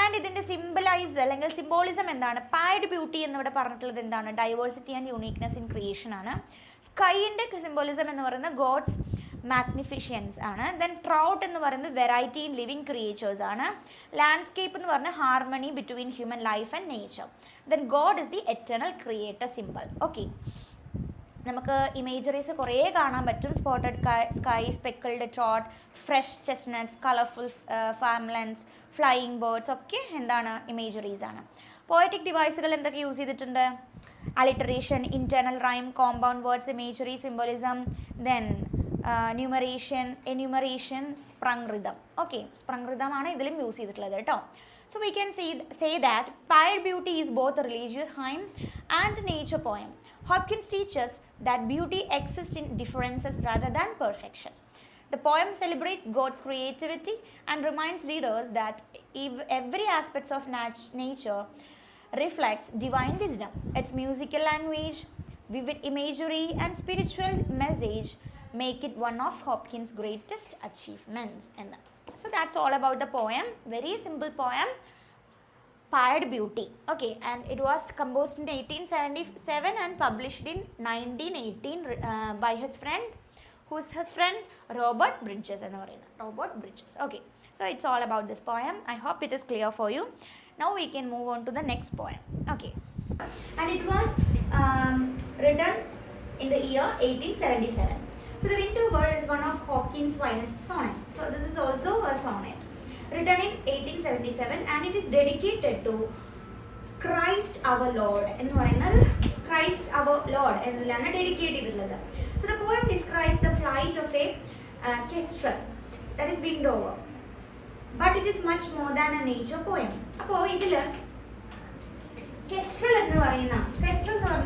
And ഇതിൻ്റെ symbolise അല്ലെങ്കിൽ symbolism എന്താണ്? പയർഡ് beauty എന്നിവിടെ പറഞ്ഞിട്ടുള്ളത് എന്താണ്? Diversity and uniqueness in creation ആണ്. സ്കൈൻ്റെ സിംബോളിസം എന്ന് പറയുന്നത് ഗോഡ്സ് മാഗ്നിഫിഷ്യൻസ് ആണ്. ദെൻ ട്രൗട്ട് എന്ന് പറയുന്നത് വെറൈറ്റി ഇൻ ലിവിങ് ക്രിയേച്ചേഴ്സ് ആണ്. ലാൻഡ്സ്കേപ്പ് എന്ന് പറഞ്ഞാൽ harmony between human life and nature. Then God is the eternal creator symbol. Okay, നമുക്ക് ഇമേജറീസ് കുറേ കാണാൻ പറ്റും. Spotted sky, speckled trout, fresh chestnuts, colourful farmlands, flying birds ഒക്കെ എന്താണ്? ഇമേജറീസ് ആണ്. പോയറ്റിക് ഡിവൈസുകൾ എന്തൊക്കെ യൂസ് ചെയ്തിട്ടുണ്ട്? Alliteration, internal rhyme, compound words, imagery, symbolism, then numeration, enumeration, sprung rhythm. Okay, sprung rhythm ആണ് ഇതിലും യൂസ് ചെയ്തിട്ടുള്ളത് കേട്ടോ. So we can say that paired beauty is both a religious hymn and a nature poem. Hopkins teaches that beauty exists in differences rather than perfection. The poem celebrates God's creativity and reminds readers that every aspect of nature reflects divine wisdom. Its musical language, vivid imagery, and spiritual message make it one of Hopkins' greatest achievements. So that's all about the poem. Very simple poem, Paired Beauty. Okay, and it was composed in 1877 and published in 1918 by his friend. Who's his friend? Robert Bridges. Robert Bridges. Okay, so it's all about this poem. I hope it is clear for you. Now we can move on to the next poem. Okay, and it was written in the year 1877. So the Winter Bird is one of Hopkins' finest sonnets. So this is also a sonnet written in 1877 and it is dedicated to Christ our Lord. എന്ന് പറയുന്നത് Christ our Lord എന്നതിലാണ് dedicate ചെയ്തിട്ടുള്ളത്. So the poem describes the flight of a kestrel, that is windover, but it is much more than a nature poem. അപ്പോൾ ഇതില് kestrel എന്ന് പറയുന്ന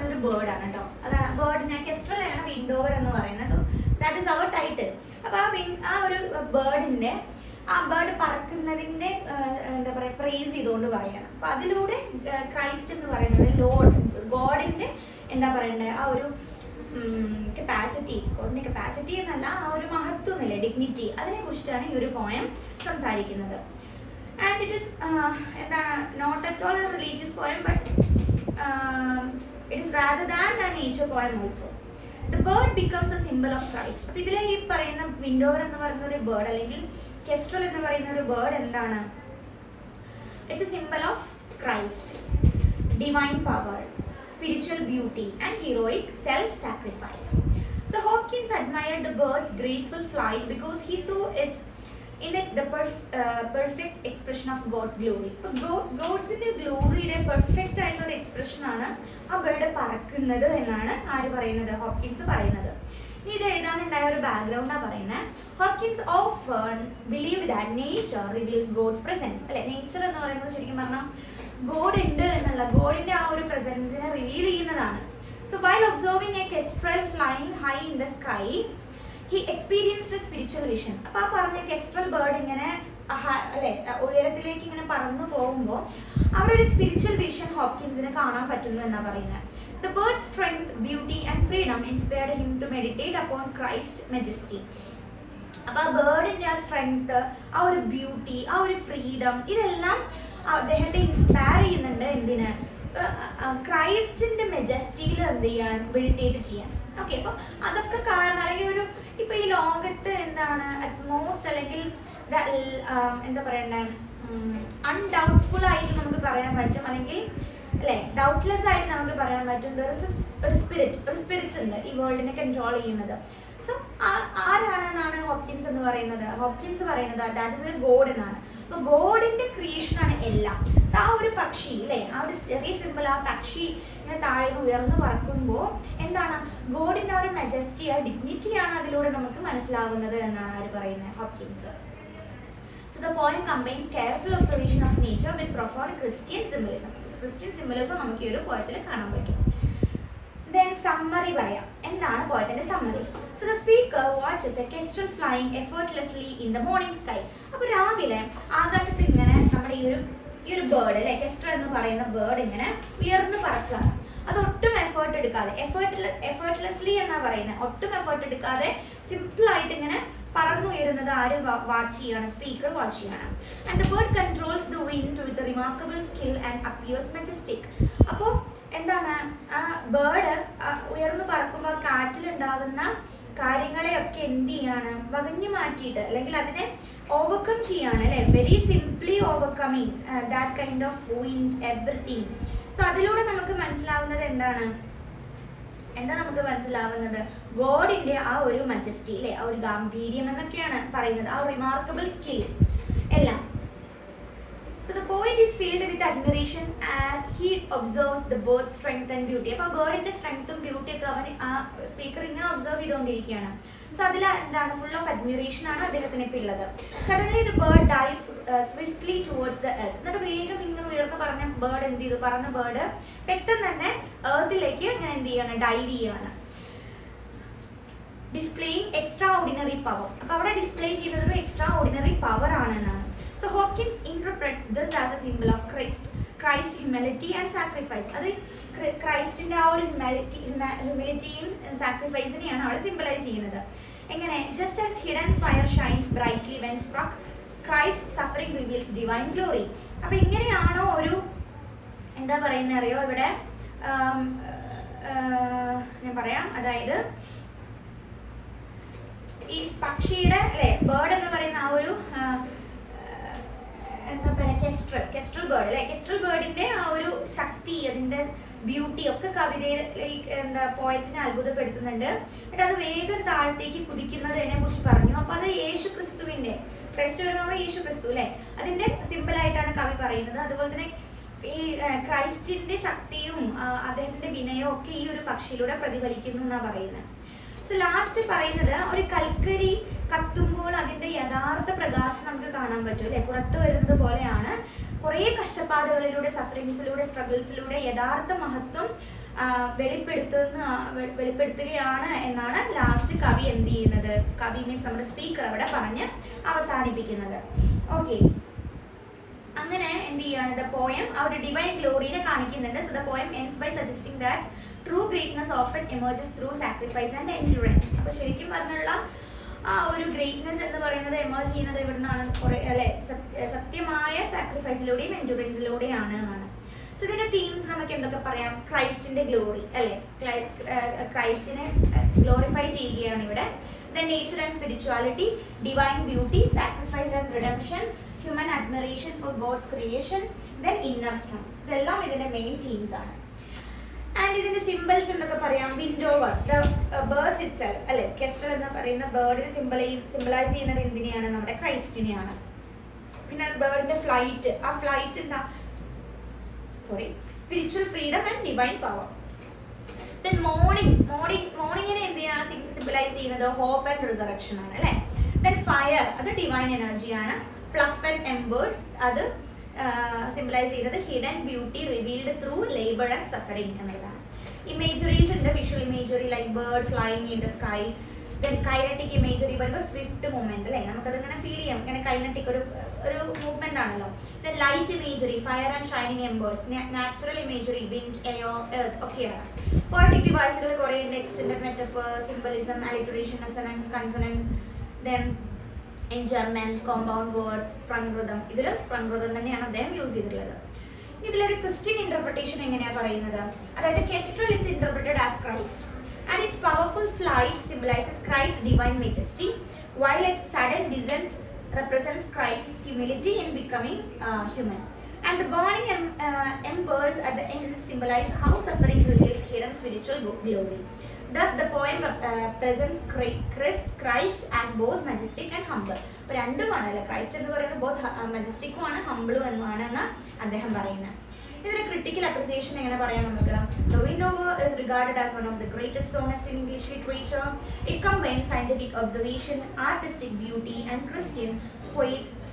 ഒരു bird ആണ് കേട്ടോ. അതാണ് ബേർഡിനെ കെസ്ട്രൽ ആണ് വിൻഡോവർ എന്ന് പറയുന്നത്. That is our title. അപ്പോൾ ആ ഒരു ബേർഡിന്റെ ആ ബേർഡ് പറക്കുന്നതിന്റെ എന്താ പറയുക പ്രൈസ് ചെയ്തുകൊണ്ട് പറയണം. അപ്പോൾ അതിലൂടെ ക്രൈസ്റ്റ് എന്ന് പറയുന്നത് ഗോഡിന്റെ എന്താ പറയണ്ടേ ആ ഒരു ഗോഡിന്റെ കപ്പാസിറ്റി എന്നല്ല, ആ ഒരു മഹത്വമില്ല, ഡിഗ്നിറ്റി, അതിനെ കുറിച്ചിട്ടാണ് ഈ ഒരു പോയം സംസാരിക്കുന്നത്. And it is not at all a religious poem, but it is rather than a nature poem also. The bird becomes a symbol of Christ. അപ്പോൾ ഇതിലെ ഈ പറയുന്ന വിൻഡോവർ എന്ന് പറയുന്ന ഒരു ബേർഡ് അല്ലെങ്കിൽ കെസ്ട്രൽ എന്ന് പറയുന്ന ഒരു ബേർഡ് എന്താണ്? It's A symbol of Christ, divine power, spiritual beauty and heroic self-sacrifice. So Hopkins admired the bird's graceful flight because he saw it in it the perfect expression of God's glory. ഗോഡ്സിന്റെ ഗ്ലോറിയുടെ perfect ആയിട്ടുള്ള ഒരു expression ആണ് ആ bird പറക്കുന്നത് എന്നാണ് ആര് പറയുന്നത്? ഹോപ്കിൻസ് പറയുന്നത്. ഇനി ഇത് എഴുതാനുണ്ടായ ഒരു ബാക്ക്ഗ്രൗണ്ടാണ് പറയുന്നത്. Hopkins often believe that nature reveals God's presence. അല്ലെ, നേച്ചർ എന്ന് പറയുന്നത് ശരിക്കും പറഞ്ഞാൽ ഗോഡ് ഉണ്ട് എന്നുള്ള ഗോഡിന്റെ ആ ഒരു പ്രസൻസിനെ റിവീൽ ചെയ്യുന്നതാണ്. So while observing A kestrel flying high in the sky he experienced a spiritual vision. അപ്പോൾ ആ പറഞ്ഞ കെസ്ട്രൽ ബേർഡ് ഇങ്ങനെ അല്ലെ ഉയരത്തിലേക്ക് ഇങ്ങനെ പറന്നു പോകുമ്പോൾ അവിടെ ഒരു സ്പിരിച്വൽ വിഷൻ ഹോപ്കിൻസിന് കാണാൻ പറ്റുന്നു എന്നാണ് പറയുന്നത്. The bird's strength, beauty and freedom inspired him to meditate upon Christ's majesty. അപ്പോൾ ആ ബേർഡിന്റെ ആ സ്ട്രെങ്ത്, ആ ഒരു ബ്യൂട്ടി, ആ ഒരു ഫ്രീഡം, ഇതെല്ലാം അദ്ദേഹത്തെ ഇൻസ്പയർ ചെയ്യുന്നുണ്ട്. എന്തിന്? ക്രൈസ്റ്റിന്റെ മെജസ്റ്റിയിൽ എന്ത് ചെയ്യാൻ, മെഡിറ്റേറ്റ് ചെയ്യാൻ. ഓക്കെ, അപ്പോൾ അതൊക്കെ കാരണം അല്ലെങ്കിൽ ഒരു ഇപ്പൊ ഈ ലോകത്ത് എന്താണ് അറ്റ്മോസ്റ്റ് അല്ലെങ്കിൽ എന്താ പറയണ്ടേ അൺഡൗട്ട്ഫുൾ ആയിട്ട് നമുക്ക് പറയാൻ പറ്റും, അല്ലെങ്കിൽ അല്ലെ ഡൗട്ട്ലെസ് ആയിട്ട് നമുക്ക് പറയാൻ പറ്റും ഒരു സ്പിരിറ്റ് ഉണ്ട് ഈ വേൾഡിനെ കൺട്രോൾ ചെയ്യുന്നത്. സോ ആരാണെന്നാണ് ഹോപ്കിൻസ് എന്ന് പറയുന്നത്? ഹോപ്കിൻസ് പറയുന്നത് ദാറ്റ് ഇസ് എ ഗോഡ് എന്നാണ്. അപ്പോൾ ഗോഡിന്റെ ക്രിയേഷൻ ആണ് എല്ലാം. ആ ഒരു പക്ഷി അല്ലേ, ആ ഒരു ചെറിയ സിമ്പിൾ, ആ പക്ഷി ഇങ്ങനെ താഴെ ഉയർന്നു പറക്കുമ്പോൾ എന്താണ് ഗോഡിന്റെ ആ ഒരു മെജസ്റ്റി, ആ ഡിഗ്നിറ്റിയാണ് അതിലൂടെ നമുക്ക് മനസ്സിലാവുന്നത് എന്നാണ് ആര് പറയുന്നത്, Hopkins. So the poem combines careful observation of nature with profound Christian symbolism. So Christian symbolism നമുക്ക് ഈ ഒരു പോയത്തിൽ കാണാൻ പറ്റും. Then summary പറയാം. എന്താണ് പോയത്തിന്റെ summary? So the speaker watches a kestrel flying effortlessly in the morning sky. അപ്പോൾ രാവിലെ ആകാശത്തിൽ ഇങ്ങനെ നമ്മുടെ ഈ ഒരു ബേർഡ് അല്ലെ, കെസ്ട്രൽ എന്ന് പറയുന്ന ബേർഡ് ഇങ്ങനെ ഉയർന്നു പറക്കുകയാണ്. അത് ഒട്ടും എഫേർട്ട് എടുക്കാതെ, എഫേർട്ട്ലെസ്ലി എന്നാ പറയുന്നത്, ഒട്ടും എഫേർട്ട് എടുക്കാതെ സിമ്പിൾ ആയിട്ട് ഇങ്ങനെ പറന്നുയരുന്നത് ആര് വാച്ച് ചെയ്യാണ്, സ്പീക്കർ വാച്ച് ചെയ്യാണ്. And the bird controls the wind with remarkable skill and appears majestic. അപ്പോൾ എന്താണ് ആ ബേർഡ് ഉയർന്നു പറക്കുമ്പോൾ കാറ്റിലുണ്ടാവുന്ന കാര്യങ്ങളെയൊക്കെ എന്ത് ചെയ്യാണ്, വകഞ്ഞു മാറ്റിയിട്ട് അല്ലെങ്കിൽ അതിനെ ഓവർകം ചെയ്യാണ് അല്ലെ, very simply overcoming that kind of wind everything. So അതിലൂടെ നമുക്ക് മനസ്സിലാവുന്നത് എന്താണ്, എന്താ നമുക്ക് മനസ്സിലാവുന്നത്, ഗോഡിന്റെ ആ ഒരു മജസ്റ്റി അല്ലെ, ആ ഒരു ഗാംഭീര്യം എന്നൊക്കെയാണ് പറയുന്നത്, ആ റിമാർക്കബിൾ സ്കിൽ എല്ലാം. So the poet is filled with admiration as he observes the bird's strength and beauty. അപ്പോൾ ബേർഡിന്റെ സ്ട്രെങ്ത്തും ബ്യൂട്ടി ഒക്കെ അവൻ ആ സ്പീക്കർ ഇങ്ങനെ ഒബ്സർവ് ചെയ്തുകൊണ്ടിരിക്കുകയാണ്. സോ അതിൽ എന്താണ്, ഫുൾ ഓഫ് അഡ്മിറേഷൻ ആണ് അദ്ദേഹത്തിന് ഇപ്പം ഉള്ളത്. Suddenly the bird dives swiftly towards the earth. എന്നിട്ട് വേഗം ഇങ്ങനെ ഉയർന്ന് പറഞ്ഞ ബേർഡ് എന്ത് ചെയ്തു, പറഞ്ഞ ബേർഡ് പെട്ടെന്ന് തന്നെ എർത്തിലേക്ക് ഇങ്ങനെ എന്ത് ചെയ്യാണ്, ഡൈവ് ചെയ്യാണ്. Displaying extra ordinary power. അപ്പൊ അവിടെ ഡിസ്പ്ലേ ചെയ്യുന്നത് ഒരു എക്സ്ട്രാ ഓർഡിനറി പവർ ആണെന്നാണ്. So Hawkins interprets this as a symbol of Christ humility and sacrifice. അത് ക്രൈസ്റ്റിന്റെ ആ ഒരു ഹ്യൂമിലിറ്റിയും സാക്രിഫൈസിനെയാണ് അവിടെ സിംബലൈസ് ചെയ്യുന്നത്. എങ്ങനെ, just as hidden fire shines brightly when struck, Christ's suffering reveals divine glory. അപ്പൊ ഇങ്ങനെയാണോ ഒരു എന്താ പറയുന്നത് അറിയോ, ഇവിടെ ഞാൻ പറയാം, അതായത് ഈ പക്ഷിയുടെ അല്ലെ, ബേർഡ് എന്ന് പറയുന്ന ആ ഒരു എന്താ പറയുക, കെസ്ട്രൽ ബേർഡ് അല്ലെ, കെസ്ട്രൽ ബേർഡിന്റെ ആ ഒരു ശക്തി, അതിന്റെ ബ്യൂട്ടി ഒക്കെ കവിതയിൽ എന്താ പോയറ്റിനെ അത്ഭുതപ്പെടുത്തുന്നുണ്ട്. എന്നിട്ട് അത് വേഗം താഴത്തേക്ക് കുതിക്കുന്നതിനെ കുറിച്ച് പറഞ്ഞു. അപ്പൊ അത് യേശു ക്രിസ്തുവിന്റെ, ക്രൈസ്റ്റ് വരുമ്പോൾ യേശു ക്രിസ്തു അല്ലെ, അതിന്റെ സിമ്പിൾ ആയിട്ടാണ് കവി പറയുന്നത്. അതുപോലെ തന്നെ ഈ ക്രൈസ്റ്റിന്റെ ശക്തിയും അദ്ദേഹത്തിന്റെ വിനയവും ഒക്കെ ഈ ഒരു പക്ഷിയിലൂടെ പ്രതിഫലിക്കുന്നു എന്നാ പറയുന്നത്. സോ ലാസ്റ്റ് പറയുന്നത്, ഒരു കൽക്കരി കത്തുമ്പോൾ അതിന്റെ യഥാർത്ഥ പ്രകാശം നമുക്ക് കാണാൻ പറ്റും അല്ലെ, പുറത്തു വരുന്നത് പോലെയാണ് കുറെ കഷ്ടപ്പാടുകളിലൂടെ, സഫറിങ്സിലൂടെ, സ്ട്രഗിൾസിലൂടെ യഥാർത്ഥ മഹത്വം വെളിപ്പെടുത്തുകയാണ് എന്നാണ് ലാസ്റ്റ് കവി എന്ത് ചെയ്യുന്നത്, കവി മീൻസ് നമ്മുടെ സ്പീക്കർ അവിടെ പറഞ്ഞ് അവസാനിപ്പിക്കുന്നത്. ഓക്കെ, അങ്ങനെ എന്ത് ചെയ്യാണ്, ദ പോയം ആ ഒരു ഡിവൈൻ ഗ്ലോറിനെ കാണിക്കുന്നുണ്ട്. So the poem ends by suggesting that true greatness often emerges through sacrifice and endurance. അപ്പൊ ശരിക്കും പറഞ്ഞുള്ള ആ ഒരു ഗ്രേറ്റ്നെസ് എന്ന് പറയുന്നത് എമേർജ് ചെയ്യുന്നത് എവിടെ നിന്നാണ്, കുറെ അല്ലെ, സത്യമായ സാക്രിഫൈസിലൂടെയും എൻഡ്യൂറൻസിലൂടെയാണ് എന്നാണ്. സോ ഇതിന്റെ തീംസ് നമുക്ക് എന്തൊക്കെ പറയാം, ക്രൈസ്റ്റിന്റെ ഗ്ലോറി അല്ലെ, ക്രൈസ്റ്റിനെ ഗ്ലോറിഫൈ ചെയ്യുകയാണ് ഇവിടെ. Then nature and spirituality, divine beauty, sacrifice and redemption, human admiration for God's creation, then inner strength. ഇതെല്ലാം ഇതിന്റെ മെയിൻ തീംസ് ആണ്. ആൻഡ് ഇതിന്റെ സിമ്പിൾസ് എന്നൊക്കെ പറയാം, വിൻഡോവർ, ദ ബേർഡ്സ് ഇറ്റ്സെൽഫ് അല്ലെ, കെസ്ട്രൽ എന്ന് പറയുന്ന ബേർഡ് സിംബലൈസ് ചെയ്യുന്നത് എന്തിനെയാണ്, നമ്മുടെ ക്രൈസ്റ്റിനെയാണ്. പിന്നെ ബേർഡിന്റെ ഫ്ലൈറ്റ്, ആ ഫ്ലൈറ്റ് എന്താ, spiritual freedom and divine power. Then മോർണിംഗിനെ എന്ത് ചെയ്യാൻ സിംബലൈസ് ചെയ്യുന്നത്, ഹോപ്പ് ആൻഡ് റിസറക്ഷൻ ആണ് അല്ലെ. ദെൻ ഫയർ, അത് ഡിവൈൻ എനർജിയാണ്. പ്ലഫ് ആൻഡ് എംബേഴ്സ്, അത് സിംബലൈസ് ചെയ്യുന്നത് hidden beauty revealed through labour and suffering എന്നതാണ്. ഇമേജറീസ് ഉണ്ട്, visual imagery like bird flying in the sky. Then kinetic imagery വരുമ്പോൾ സ്വിഫ്റ്റ് മൂവ്മെന്റ് അല്ലേ, നമുക്കത് ഇങ്ങനെ ഫീൽ ചെയ്യാം, ഇങ്ങനെ കൈനറ്റിക് ഒരു മൂവ്മെന്റ് ആണല്ലോ. Then light imagery, fire and shining embers. Natural imagery, wind, air, earth ഒക്കെയാണ്. പോയറ്റിക് ഡിവൈസുകൾ കുറേ ഉണ്ട്, extended metaphor, symbolism, alliteration, assonance, consonance. Then in German, compound words, sprungrutham. ഇതിലും sprungrutham തന്നെയാണ് അദ്ദേഹം യൂസ് ചെയ്തിട്ടുള്ളത്. ഇതിലൊരു ക്രിസ്ത്യൻ ഇന്റർപ്രിട്ടേഷൻ എങ്ങനെയാണ് പറയുന്നത്, അതായത് kestrel is interpreted as Christ and its powerful flight symbolizes Christ's divine majesty while its sudden descent represents Christ's humility in becoming human. And the burning embers at the end symbolize how suffering reveals hidden spiritual glory. Thus the poem presents Christ as both majestic and humble. അപ്പോൾ രണ്ടുമാണല്ലേ, Christ എന്ന് പറയുന്നത് both മജസ്റ്റിക്കും ആണ് ഹംബിളും എന്നാണ് അദ്ദേഹം പറയുന്നത്. ഇതിലെ critical appreciation എങ്ങനെ പറയാം നമുക്ക്? The Windover is regarded as one of the greatest sonnets in English literature. It combines scientific observation, artistic beauty, and Christian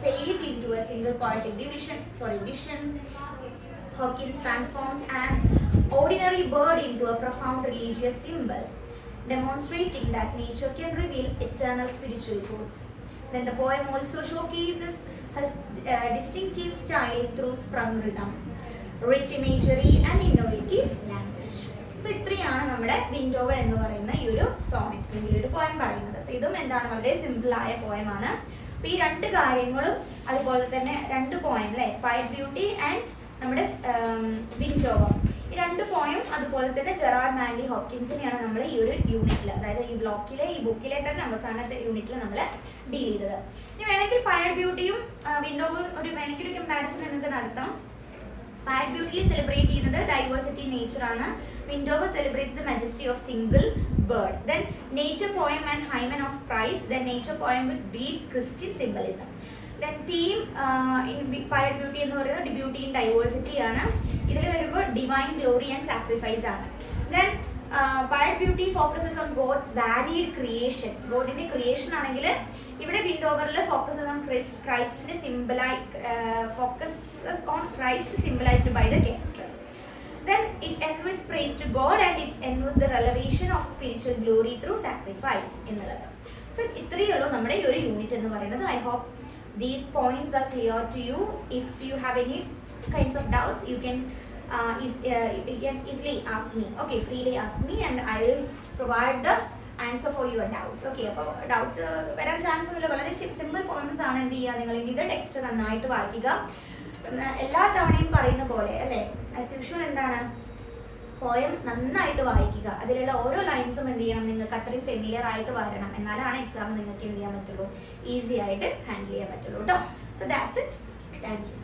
faith into a single poetic vision. Hawkins transforms an ordinary bird into a profound religious symbol, demonstrating that nature can reveal eternal spiritual truths. Then the poem also showcases his distinctive style through sprung rhythm, rich imagery and innovative language. So ഇത്രയാണ് നമ്മുടെ വിൻഡോവർ എന്ന് പറയുന്ന ഈ ഒരു Sonet, ഈ ഒരു poem പറയുന്നത്. So ഇതും എന്താണ്, വളരെ സിമ്പിൾ ആയ പോയമാണ്. അപ്പോൾ ഈ രണ്ട് കാര്യങ്ങളും അതുപോലെ തന്നെ രണ്ട് പോയം അല്ലേ, പയറ്റ് ബ്യൂട്ടി ആൻഡ് നമ്മുടെ വിൻഡോവർ, ഈ രണ്ട് പോയം അതുപോലെ തന്നെ ജെറാർഡ് മാൻലി ഹോപ്കിൻസിനെയാണ് നമ്മൾ ഈ ഒരു യൂണിറ്റിൽ, അതായത് ഈ ബ്ലോക്കിലെ ഈ ബുക്കിലെ തന്നെ അവസാനത്തെ യൂണിറ്റിൽ നമ്മൾ ഡീൽ ചെയ്തത്. ഇനി വേണമെങ്കിൽ പയറ്റ് ബ്യൂട്ടിയും വിൻഡോവറും വേണമെങ്കിൽ ഒരു കമ്പാരിസൺ നിങ്ങൾക്ക് നടത്താം. പയറ്റ് ബ്യൂട്ടിയിൽ സെലിബ്രേറ്റ് ചെയ്യുന്നത് ഡൈവേഴ്സിറ്റി നേച്ചർ ആണ്. Windhover celebrates the majesty of single bird. Then nature poem and hymn of praise. Then nature poem with deep Christian symbolism. Then theme in Pied Beauty എന്ന് പറയുന്നത് beauty in diversity ആണ്. ഇതിൽ വരുമ്പോൾ divine glory and sacrifice ആണ്. Then Pied Beauty focuses on God's varied creation. ഗോഡിന്റെ creation ആണെങ്കിൽ ഇവിടെ വിൻഡോവറിൽ ഫോക്കസസ് ഓൺ ക്രൈസ്റ്റിന്റെ focuses on Christ symbolized by the gesture. Then it ends with praise to God and it ends with the revelation of spiritual glory through sacrifice എന്നുള്ളത്. So ഇത്രയേ ഉള്ളൂ നമ്മുടെ ഈ ഒരു യൂണിറ്റ് എന്ന് പറയുന്നത്. I hope these points are clear to you. If you have any kinds of doubts, you can easily ask me. Okay, freely ask me and I will provide the answer for your doubts. Okay, അപ്പോൾ doubts വരാൻ chance ഒന്നുമില്ല. വളരെ simple points ആണ്. എന്ത് ചെയ്യുക, നിങ്ങൾ ഇതിൻ്റെ text നന്നായിട്ട് വായിക്കുക. എല്ലാ തവണയും പറയുന്ന പോലെ അല്ലേ, ആസ് യൂഷ്വൽ എന്താണ്, പോയം നന്നായിട്ട് വായിക്കുക. അതിലുള്ള ഓരോ ലൈൻസും എന്ത് ചെയ്യണം, നിങ്ങൾക്ക് അത്രയും ഫെമിലിയർ ആയിട്ട് വരണം. എന്നാലാണ് എക്സാം നിങ്ങൾക്ക് എന്ത് ചെയ്യാൻ പറ്റുള്ളൂ, ഈസി ആയിട്ട് ഹാൻഡിൽ ചെയ്യാൻ പറ്റുള്ളൂ കേട്ടോ. So that's it. Thank you.